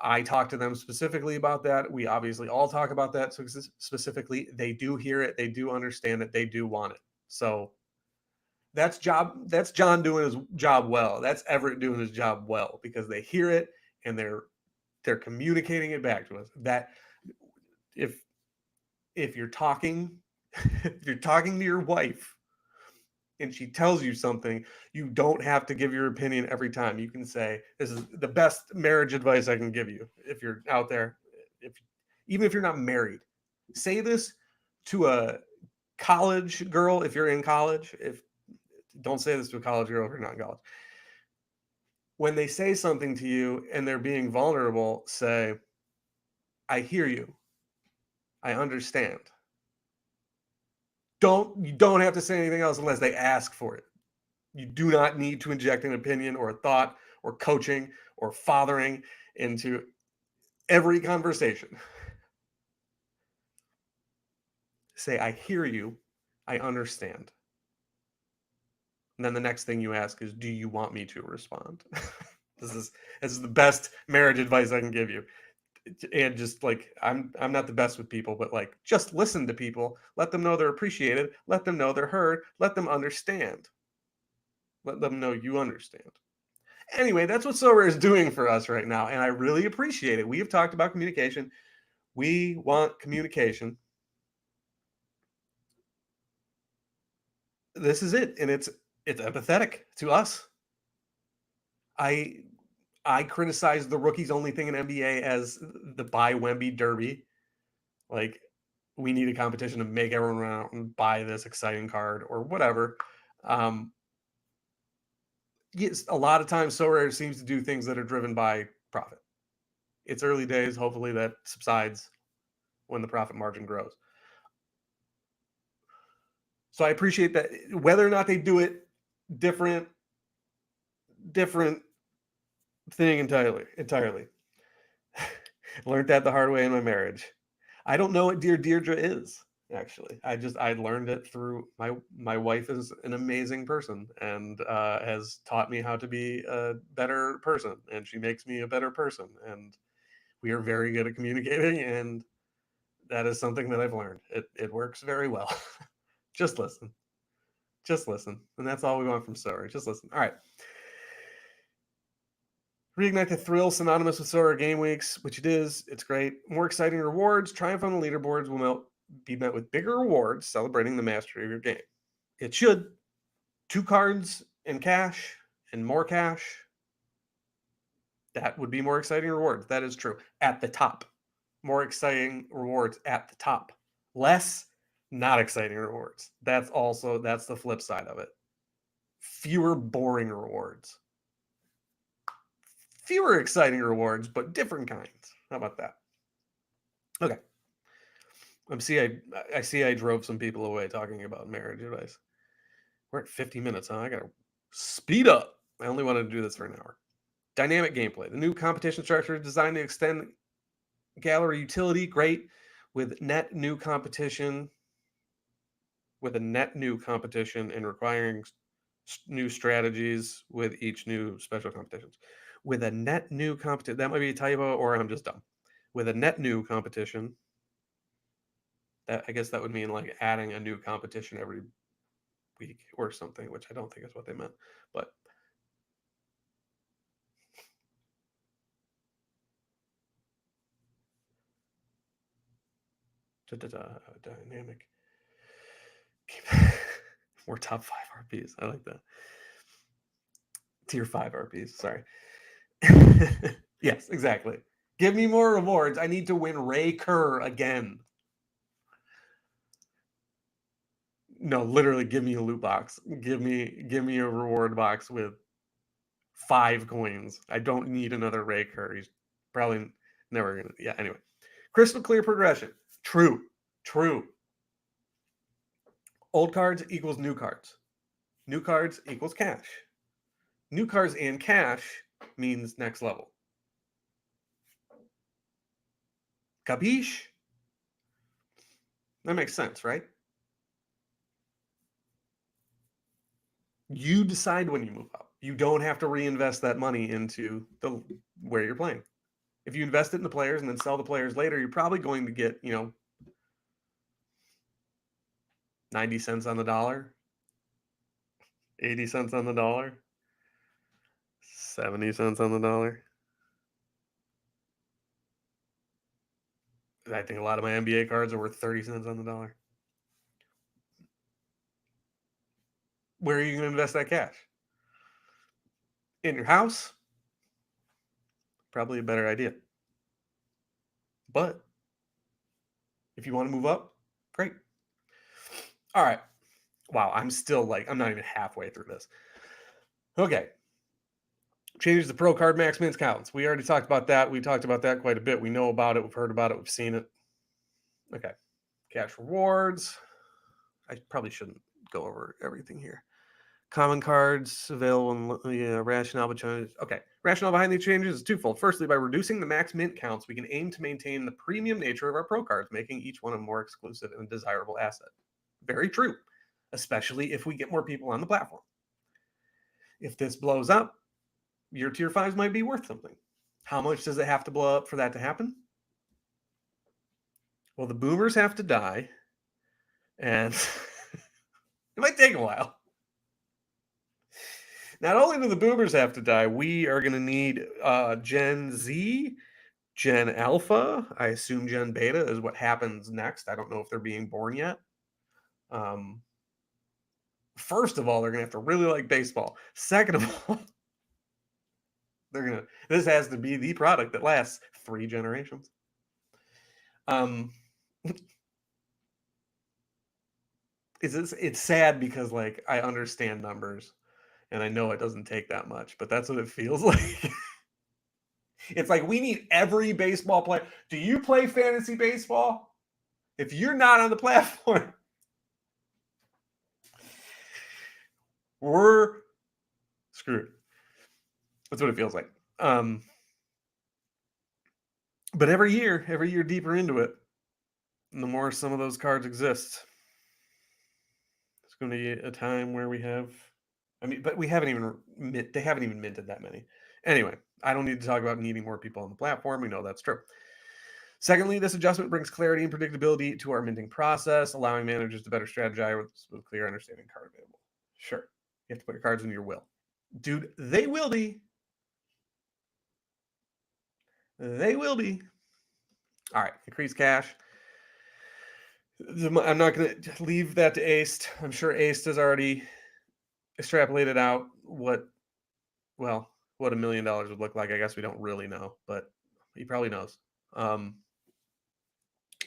I talked to them specifically about that. We obviously all talk about that specifically. They do hear it. They do understand it. They do want it. So that's John doing his job well. That's Everett doing his job well because they hear it and they're communicating it back to us. That if you're talking if you're talking to your wife and she tells you something, you don't have to give your opinion every time. You can say, this is the best marriage advice I can give you. If you're out there, even if you're not married, say this to a college girl if you're in college. Don't say this to a college girl if you're not in college. When they say something to you and they're being vulnerable, say, I hear you. I understand. You don't have to say anything else unless they ask for it. You do not need to inject an opinion or a thought or coaching or fathering into every conversation. Say, I hear you. I understand. And then the next thing you ask is, do you want me to respond? This is the best marriage advice I can give you. And just like I'm not the best with people, but like just listen to people, let them know they're appreciated, let them know they're heard, let them understand. Let them know you understand. Anyway, that's what Sorare is doing for us right now, and I really appreciate it. We have talked about communication. We want communication. This is it, and it's empathetic to us. I criticize the rookies only thing in NBA as the buy Wemby Derby. Like, we need a competition to make everyone run out and buy this exciting card or whatever. Yes, a lot of times Sorare seems to do things that are driven by profit. It's early days. Hopefully that subsides when the profit margin grows. So I appreciate that. Whether or not they do it different thing entirely. Learned that the hard way in my marriage. I don't know what Dear Deirdre is, actually. I learned it through my wife is an amazing person and has taught me how to be a better person, and she makes me a better person, and we are very good at communicating, and that is something that I've learned. It works very well. Just listen. Just listen. And that's all we want from Sorare. Just listen. All right. Reignite the thrill synonymous with Sorare game weeks, which it is. It's great. More exciting rewards. Triumph on the leaderboards will be met with bigger rewards celebrating the mastery of your game. It should. 2 cards and cash and more cash. That would be more exciting rewards. That is true. At the top. More exciting rewards at the top. Less not exciting rewards. That's the flip side of it. Fewer boring rewards. Fewer exciting rewards, but different kinds. How about that? Okay. I see I drove some people away talking about marriage advice. We're at 50 minutes, huh? I gotta speed up. I only wanted to do this for an hour. Dynamic gameplay. The new competition structure is designed to extend gallery utility. Great. With a net new competition and requiring new strategies with each new special competitions. With a net new competition, that might be a typo, or I'm just dumb. With a net new competition, that I guess that would mean like adding a new competition every week or something, which I don't think is what they meant. But dynamic. We're top 5 RPs. I like that. Tier 5 RPs. Sorry. Yes, exactly. Give me more rewards. I need to win Ray Kerr again. No, literally, give me a loot box. Give me a reward box with 5 coins. I don't need another Ray Kerr. He's probably never gonna. Yeah. Anyway, crystal clear progression. True. True. Old cards equals new cards. New cards equals cash. New cards and cash means next level. Capiche? That makes sense, right? You decide when you move up. You don't have to reinvest that money into where you're playing. If you invest it in the players and then sell the players later, you're probably going to get, 90 cents on the dollar, 80 cents on the dollar, 70 cents on the dollar. I think a lot of my NBA cards are worth 30 cents on the dollar. Where are you going to invest that cash? In your house? Probably a better idea. But if you want to move up, great. All right. Wow, I'm not even halfway through this. Okay. Changes the pro card max min counts. We already talked about that. We talked about that quite a bit. We know about it. We've heard about it. We've seen it. Okay. Cash rewards. I probably shouldn't go over everything here. Common cards available in rationale behind. Okay. Rationale behind these changes is twofold. Firstly, by reducing the max mint counts, we can aim to maintain the premium nature of our pro cards, making each one a more exclusive and desirable asset. Very true, especially if we get more people on the platform. If this blows up, your tier 5s might be worth something. How much does it have to blow up for that to happen? Well, the boomers have to die, and it might take a while. Not only do the boomers have to die, we are going to need Gen Z, Gen Alpha. I assume Gen Beta is what happens next. I don't know if they're being born yet. First of all, they're going to have to really like baseball. Second of all, this has to be the product that lasts 3 generations. It's sad because like I understand numbers and I know it doesn't take that much, but that's what it feels like. It's like we need every baseball player. Do you play fantasy baseball? If you're not on the platform, we're screwed. That's what it feels like. But every year deeper into it, the more some of those cards exist, it's going to be a time where we have. But they haven't even minted that many. Anyway, I don't need to talk about needing more people on the platform. We know that's true. Secondly, this adjustment brings clarity and predictability to our minting process, allowing managers to better strategize with clear understanding card available. Sure, you have to put your cards in your will. Dude, they will be. They will be. All right, increase cash. I'm not going to leave that to Aced. I'm sure Aced has already extrapolated out what $1 million would look like. I guess we don't really know, but he probably knows.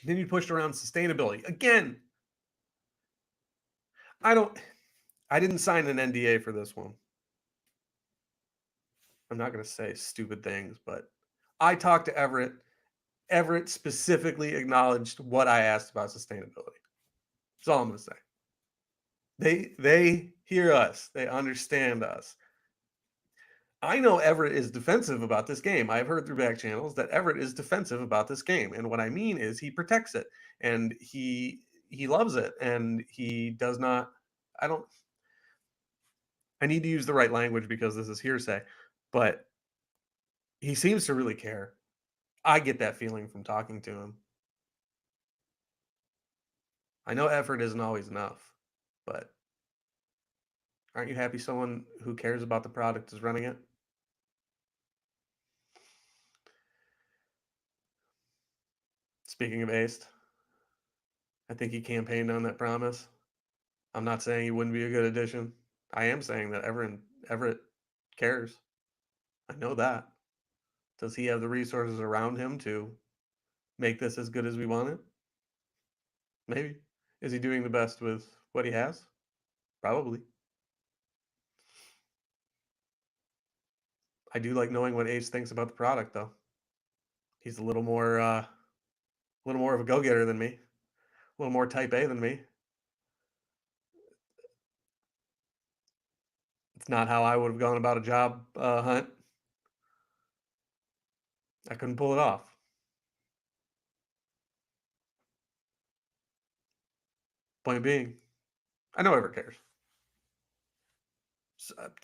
Continued push around sustainability. Again, I didn't sign an NDA for this one. I'm not going to say stupid things, but I talked to Everett. Everett specifically acknowledged what I asked about sustainability. That's all I'm going to say. They hear us. They understand us. I know Everett is defensive about this game. I've heard through back channels that Everett is defensive about this game, and what I mean is he protects it and he loves it, and he does not. I don't. I need to use the right language because this is hearsay, but he seems to really care. I get that feeling from talking to him. I know effort isn't always enough, but aren't you happy someone who cares about the product is running it? Speaking of aced, I think he campaigned on that promise. I'm not saying he wouldn't be a good addition. I am saying that Everett cares. I know that. Does he have the resources around him to make this as good as we want it? Maybe. Is he doing the best with what he has? Probably. I do like knowing what Ace thinks about the product, though. He's a little more of a go-getter than me, a little more type A than me. It's not how I would have gone about a job hunt. I couldn't pull it off. Point being, I know Everett cares.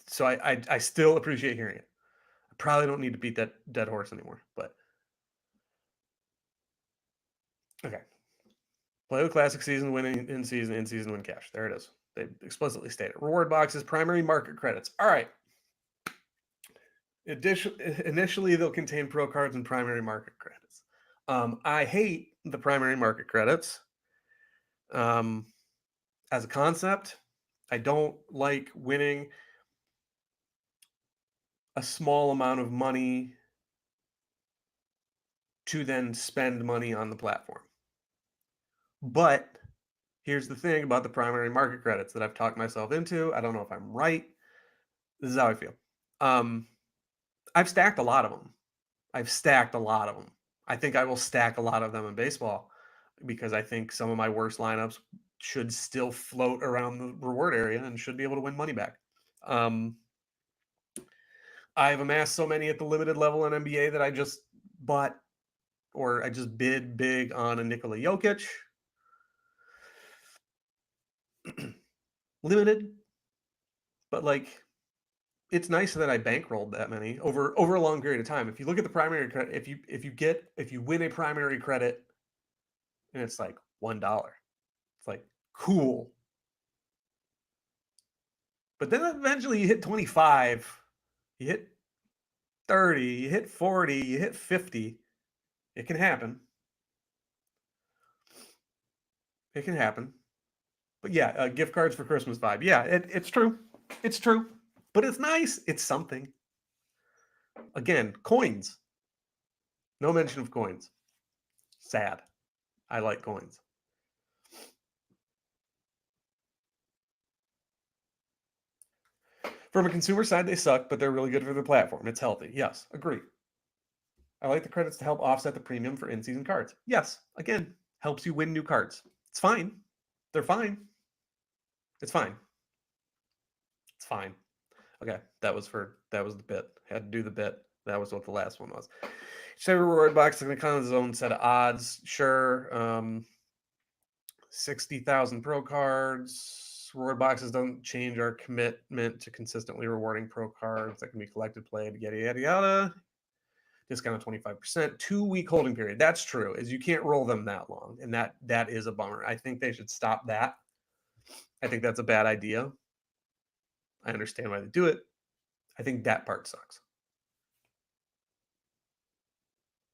So I still appreciate hearing it. I probably don't need to beat that dead horse anymore, but okay. Play the classic season, win in season win cash. There it is. They explicitly stated. Reward boxes, primary market credits. All right. Initially, they'll contain pro cards and primary market credits. I hate the primary market credits. As a concept, I don't like winning a small amount of money to then spend money on the platform. But here's the thing about the primary market credits that I've talked myself into. I don't know if I'm right. This is how I feel. I've stacked a lot of them. I think I will stack a lot of them in baseball because I think some of my worst lineups should still float around the reward area and should be able to win money back. I've amassed so many at the limited level in NBA that I just bought or I just bid big on a Nikola Jokic. Limited, but like it's nice that I bankrolled that many over a long period of time. If you look at the primary credit, if you win a primary credit and it's like $1, it's like cool. But then eventually you hit 25, you hit 30, you hit 40, you hit 50. It can happen. It can happen. But yeah, gift cards for Christmas vibe. Yeah, it's true. It's true. But it's nice. It's something. Again, coins. No mention of coins. Sad. I like coins. From a consumer side, they suck, but they're really good for the platform. It's healthy. Yes, agree. I like the credits to help offset the premium for in-season cards. Yes, again, helps you win new cards. It's fine. They're fine. It's fine. It's fine. Okay, that was the bit. Had to do the bit. That was what the last one was. Say reward box is going to come with its own set of odds. Sure. 60,000 pro cards. Reward boxes don't change our commitment to consistently rewarding pro cards that can be collected, played, yada, yada, yada. Discount of 25%. 2-week holding period. That's true, is you can't roll them that long. And that is a bummer. I think they should stop that. I think that's a bad idea. I understand why they do it. I think that part sucks.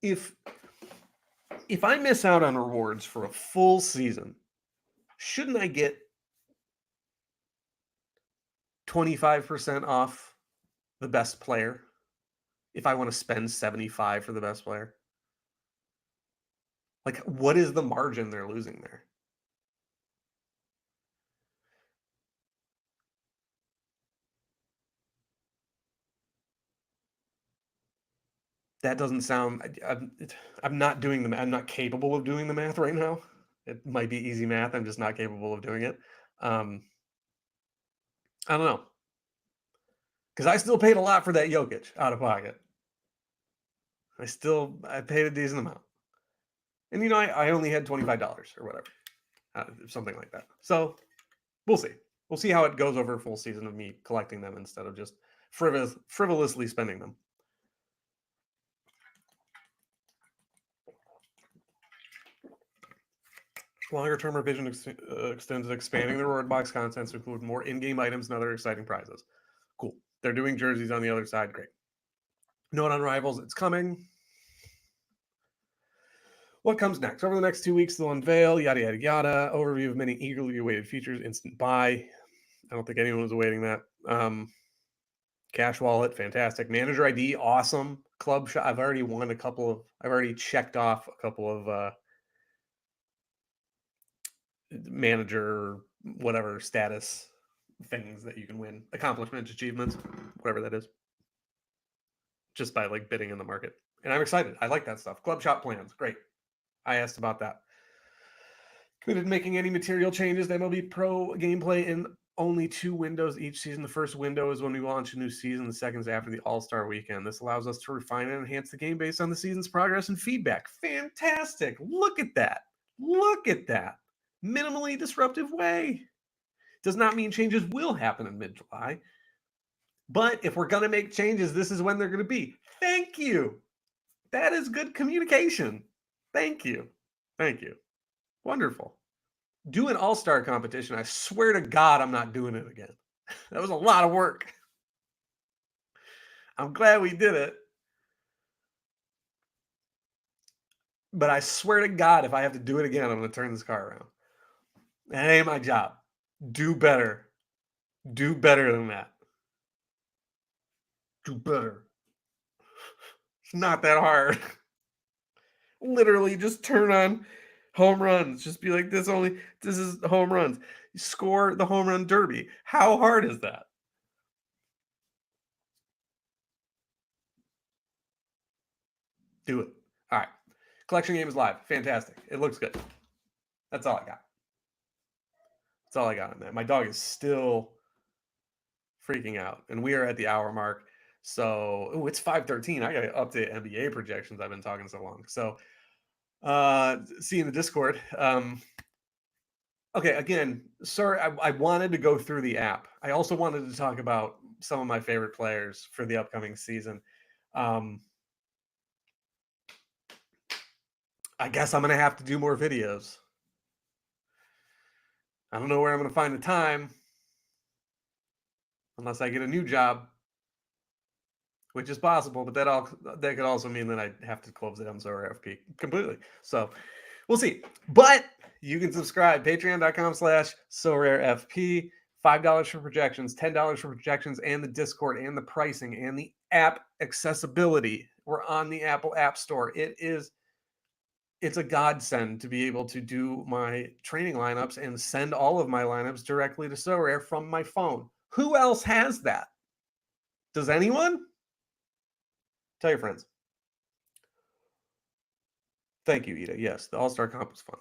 If I miss out on rewards for a full season, shouldn't I get 25% off the best player if I want to spend 75 for the best player? Like, what is the margin they're losing there? That doesn't sound. I'm not doing the. I'm not capable of doing the math right now. It might be easy math. I'm just not capable of doing it. Um, I don't know, because I still paid a lot for that Jokic out of pocket. I paid a decent amount, and I only had $25 or whatever, something like that. So we'll see. We'll see how it goes over a full season of me collecting them instead of just frivolously spending them. Longer term revision extends expanding the reward box contents to include more in-game items and other exciting prizes. Cool. They're doing jerseys on the other side. Great. Note on Rivals, it's coming. What comes next? Over the next 2 weeks, they'll unveil yada yada yada. Overview of many eagerly awaited features. Instant buy. I don't think anyone was awaiting that. Cash wallet, fantastic. Manager ID, awesome. Club shop. I've already checked off a couple of manager whatever status things that you can win, accomplishments, achievements, whatever that is, just by like bidding in the market. And I'm excited. I like that stuff. Club shop plans, great. I asked about that. Committed to making any material changes to MLB Pro gameplay in only 2 windows each season. The first window is when we launch a new season. The second is after the All-Star weekend. This allows us to refine and enhance the game based on the season's progress and feedback. Fantastic. Look at that. Look at that. Minimally disruptive way. Does not mean changes will happen in mid-July. But if we're going to make changes, this is when they're going to be. Thank you. That is good communication. Thank you. Thank you. Wonderful. Do an all-star competition. I swear to God, I'm not doing it again. That was a lot of work. I'm glad we did it. But I swear to God, if I have to do it again, I'm going to turn this car around. That ain't my job. Do better. Do better than that. Do better. It's not that hard. Literally just turn on home runs. Just be like, this is home runs. Score the home run derby. How hard is that? Do it. All right. Collection game is live. Fantastic. It looks good. That's all I got. That's all I got on that. My dog is still freaking out, and we are at the hour mark. So, it's 5:13. I got to update NBA projections. I've been talking so long. So, see you in the Discord. Okay, again, sorry, I wanted to go through the app. I also wanted to talk about some of my favorite players for the upcoming season. Um, I guess I'm going to have to do more videos. I don't know where I'm going to find the time unless I get a new job, which is possible, but that could also mean that I have to close it on Sorare FP completely. So we'll see. But you can subscribe, patreon.com/SorareFP. $5 for projections, $10 for projections, and the Discord, and the pricing, and the app accessibility. We're on the Apple App Store. It's a godsend to be able to do my training lineups and send all of my lineups directly to Sorare from my phone. Who else has that? Does anyone? Tell your friends. Thank you, Ida. Yes, the All-Star Comp was fun.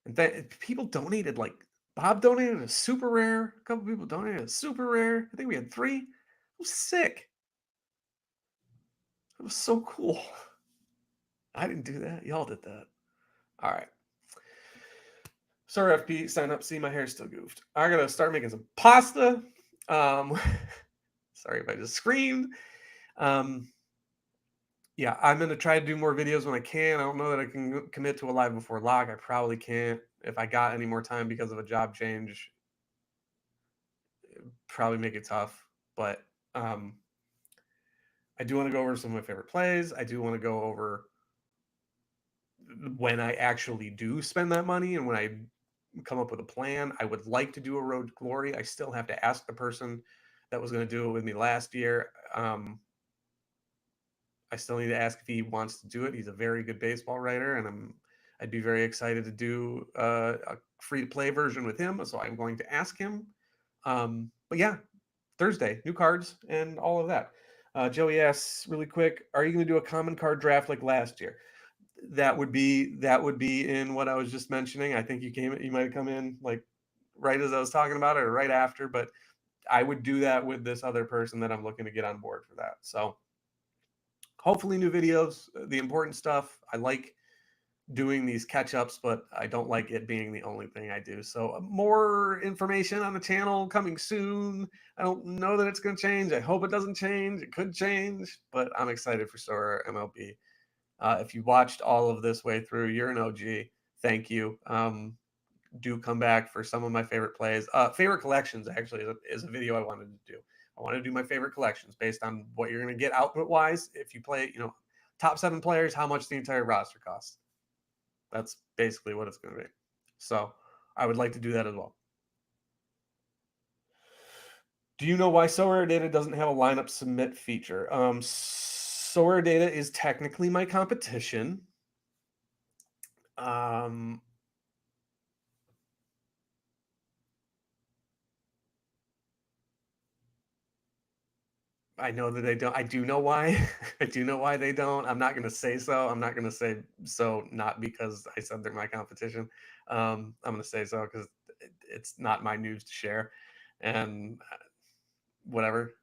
And people donated, like Bob donated a super rare. A couple people donated a super rare. I think we had 3. It was sick. It was so cool. I didn't do that. Y'all did that. All right. Sorry, FP, sign up. See, my hair's still goofed. I gotta start making some pasta. Sorry if I just screamed. Yeah, I'm gonna try to do more videos when I can. I don't know that I can commit to a live before lock. I probably can't. If I got any more time because of a job change, probably make it tough. But I do want to go over some of my favorite plays. I do want to go over when I actually do spend that money and when I come up with a plan. I would like to do a road to glory. I still have to ask the person that was going to do it with me last year. I still need to ask if he wants to do it. He's a very good baseball writer, and I'd be very excited to do a free to play version with him. So I'm going to ask him. But yeah, Thursday, new cards and all of that. Joey asks really quick, are you going to do a common card draft like last year? That would be in what I was just mentioning. I think you might have come in like right as I was talking about it or right after, but I would do that with this other person that I'm looking to get on board for that. So hopefully new videos, the important stuff. I like doing these catch ups, but I don't like it being the only thing I do. So more information on the channel coming soon. I don't know that it's going to change. I hope it doesn't change. It could change, but I'm excited for Sorare MLB. If you watched all of this way through, you're an OG. Thank you. Do come back for some of my favorite plays. Favorite collections actually is a video I wanted to do. I want to do my favorite collections based on what you're going to get output wise. If you play, top 7 players, how much the entire roster costs. That's basically what it's going to be. So I would like to do that as well. Do you know why Sorare Data doesn't have a lineup submit feature? Sorare Data is technically my competition. I know that they don't. I do know why. I do know why they don't. I'm not going to say so. I'm not going to say so, not because I said they're my competition. I'm going to say so because it's not my news to share, and whatever.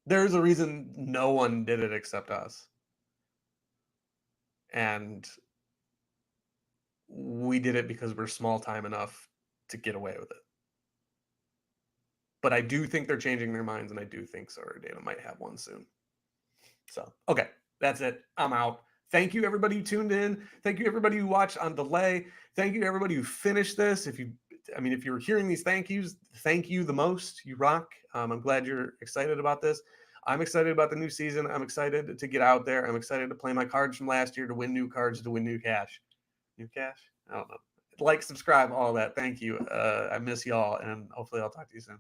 There's a reason no one did it except us, and we did it because we're small time enough to get away with it. But I do think they're changing their minds, and I do think Sorare Data might have one soon. So, okay, that's it. I'm out. Thank you, everybody who tuned in. Thank you, everybody who watched on delay. Thank you, everybody who finished this. If you're hearing these thank yous, thank you the most. You rock. I'm glad you're excited about this. I'm excited about the new season. I'm excited to get out there. I'm excited to play my cards from last year, to win new cards, to win new cash. New cash? I don't know. Like, subscribe, all that. Thank you. I miss y'all, and hopefully I'll talk to you soon.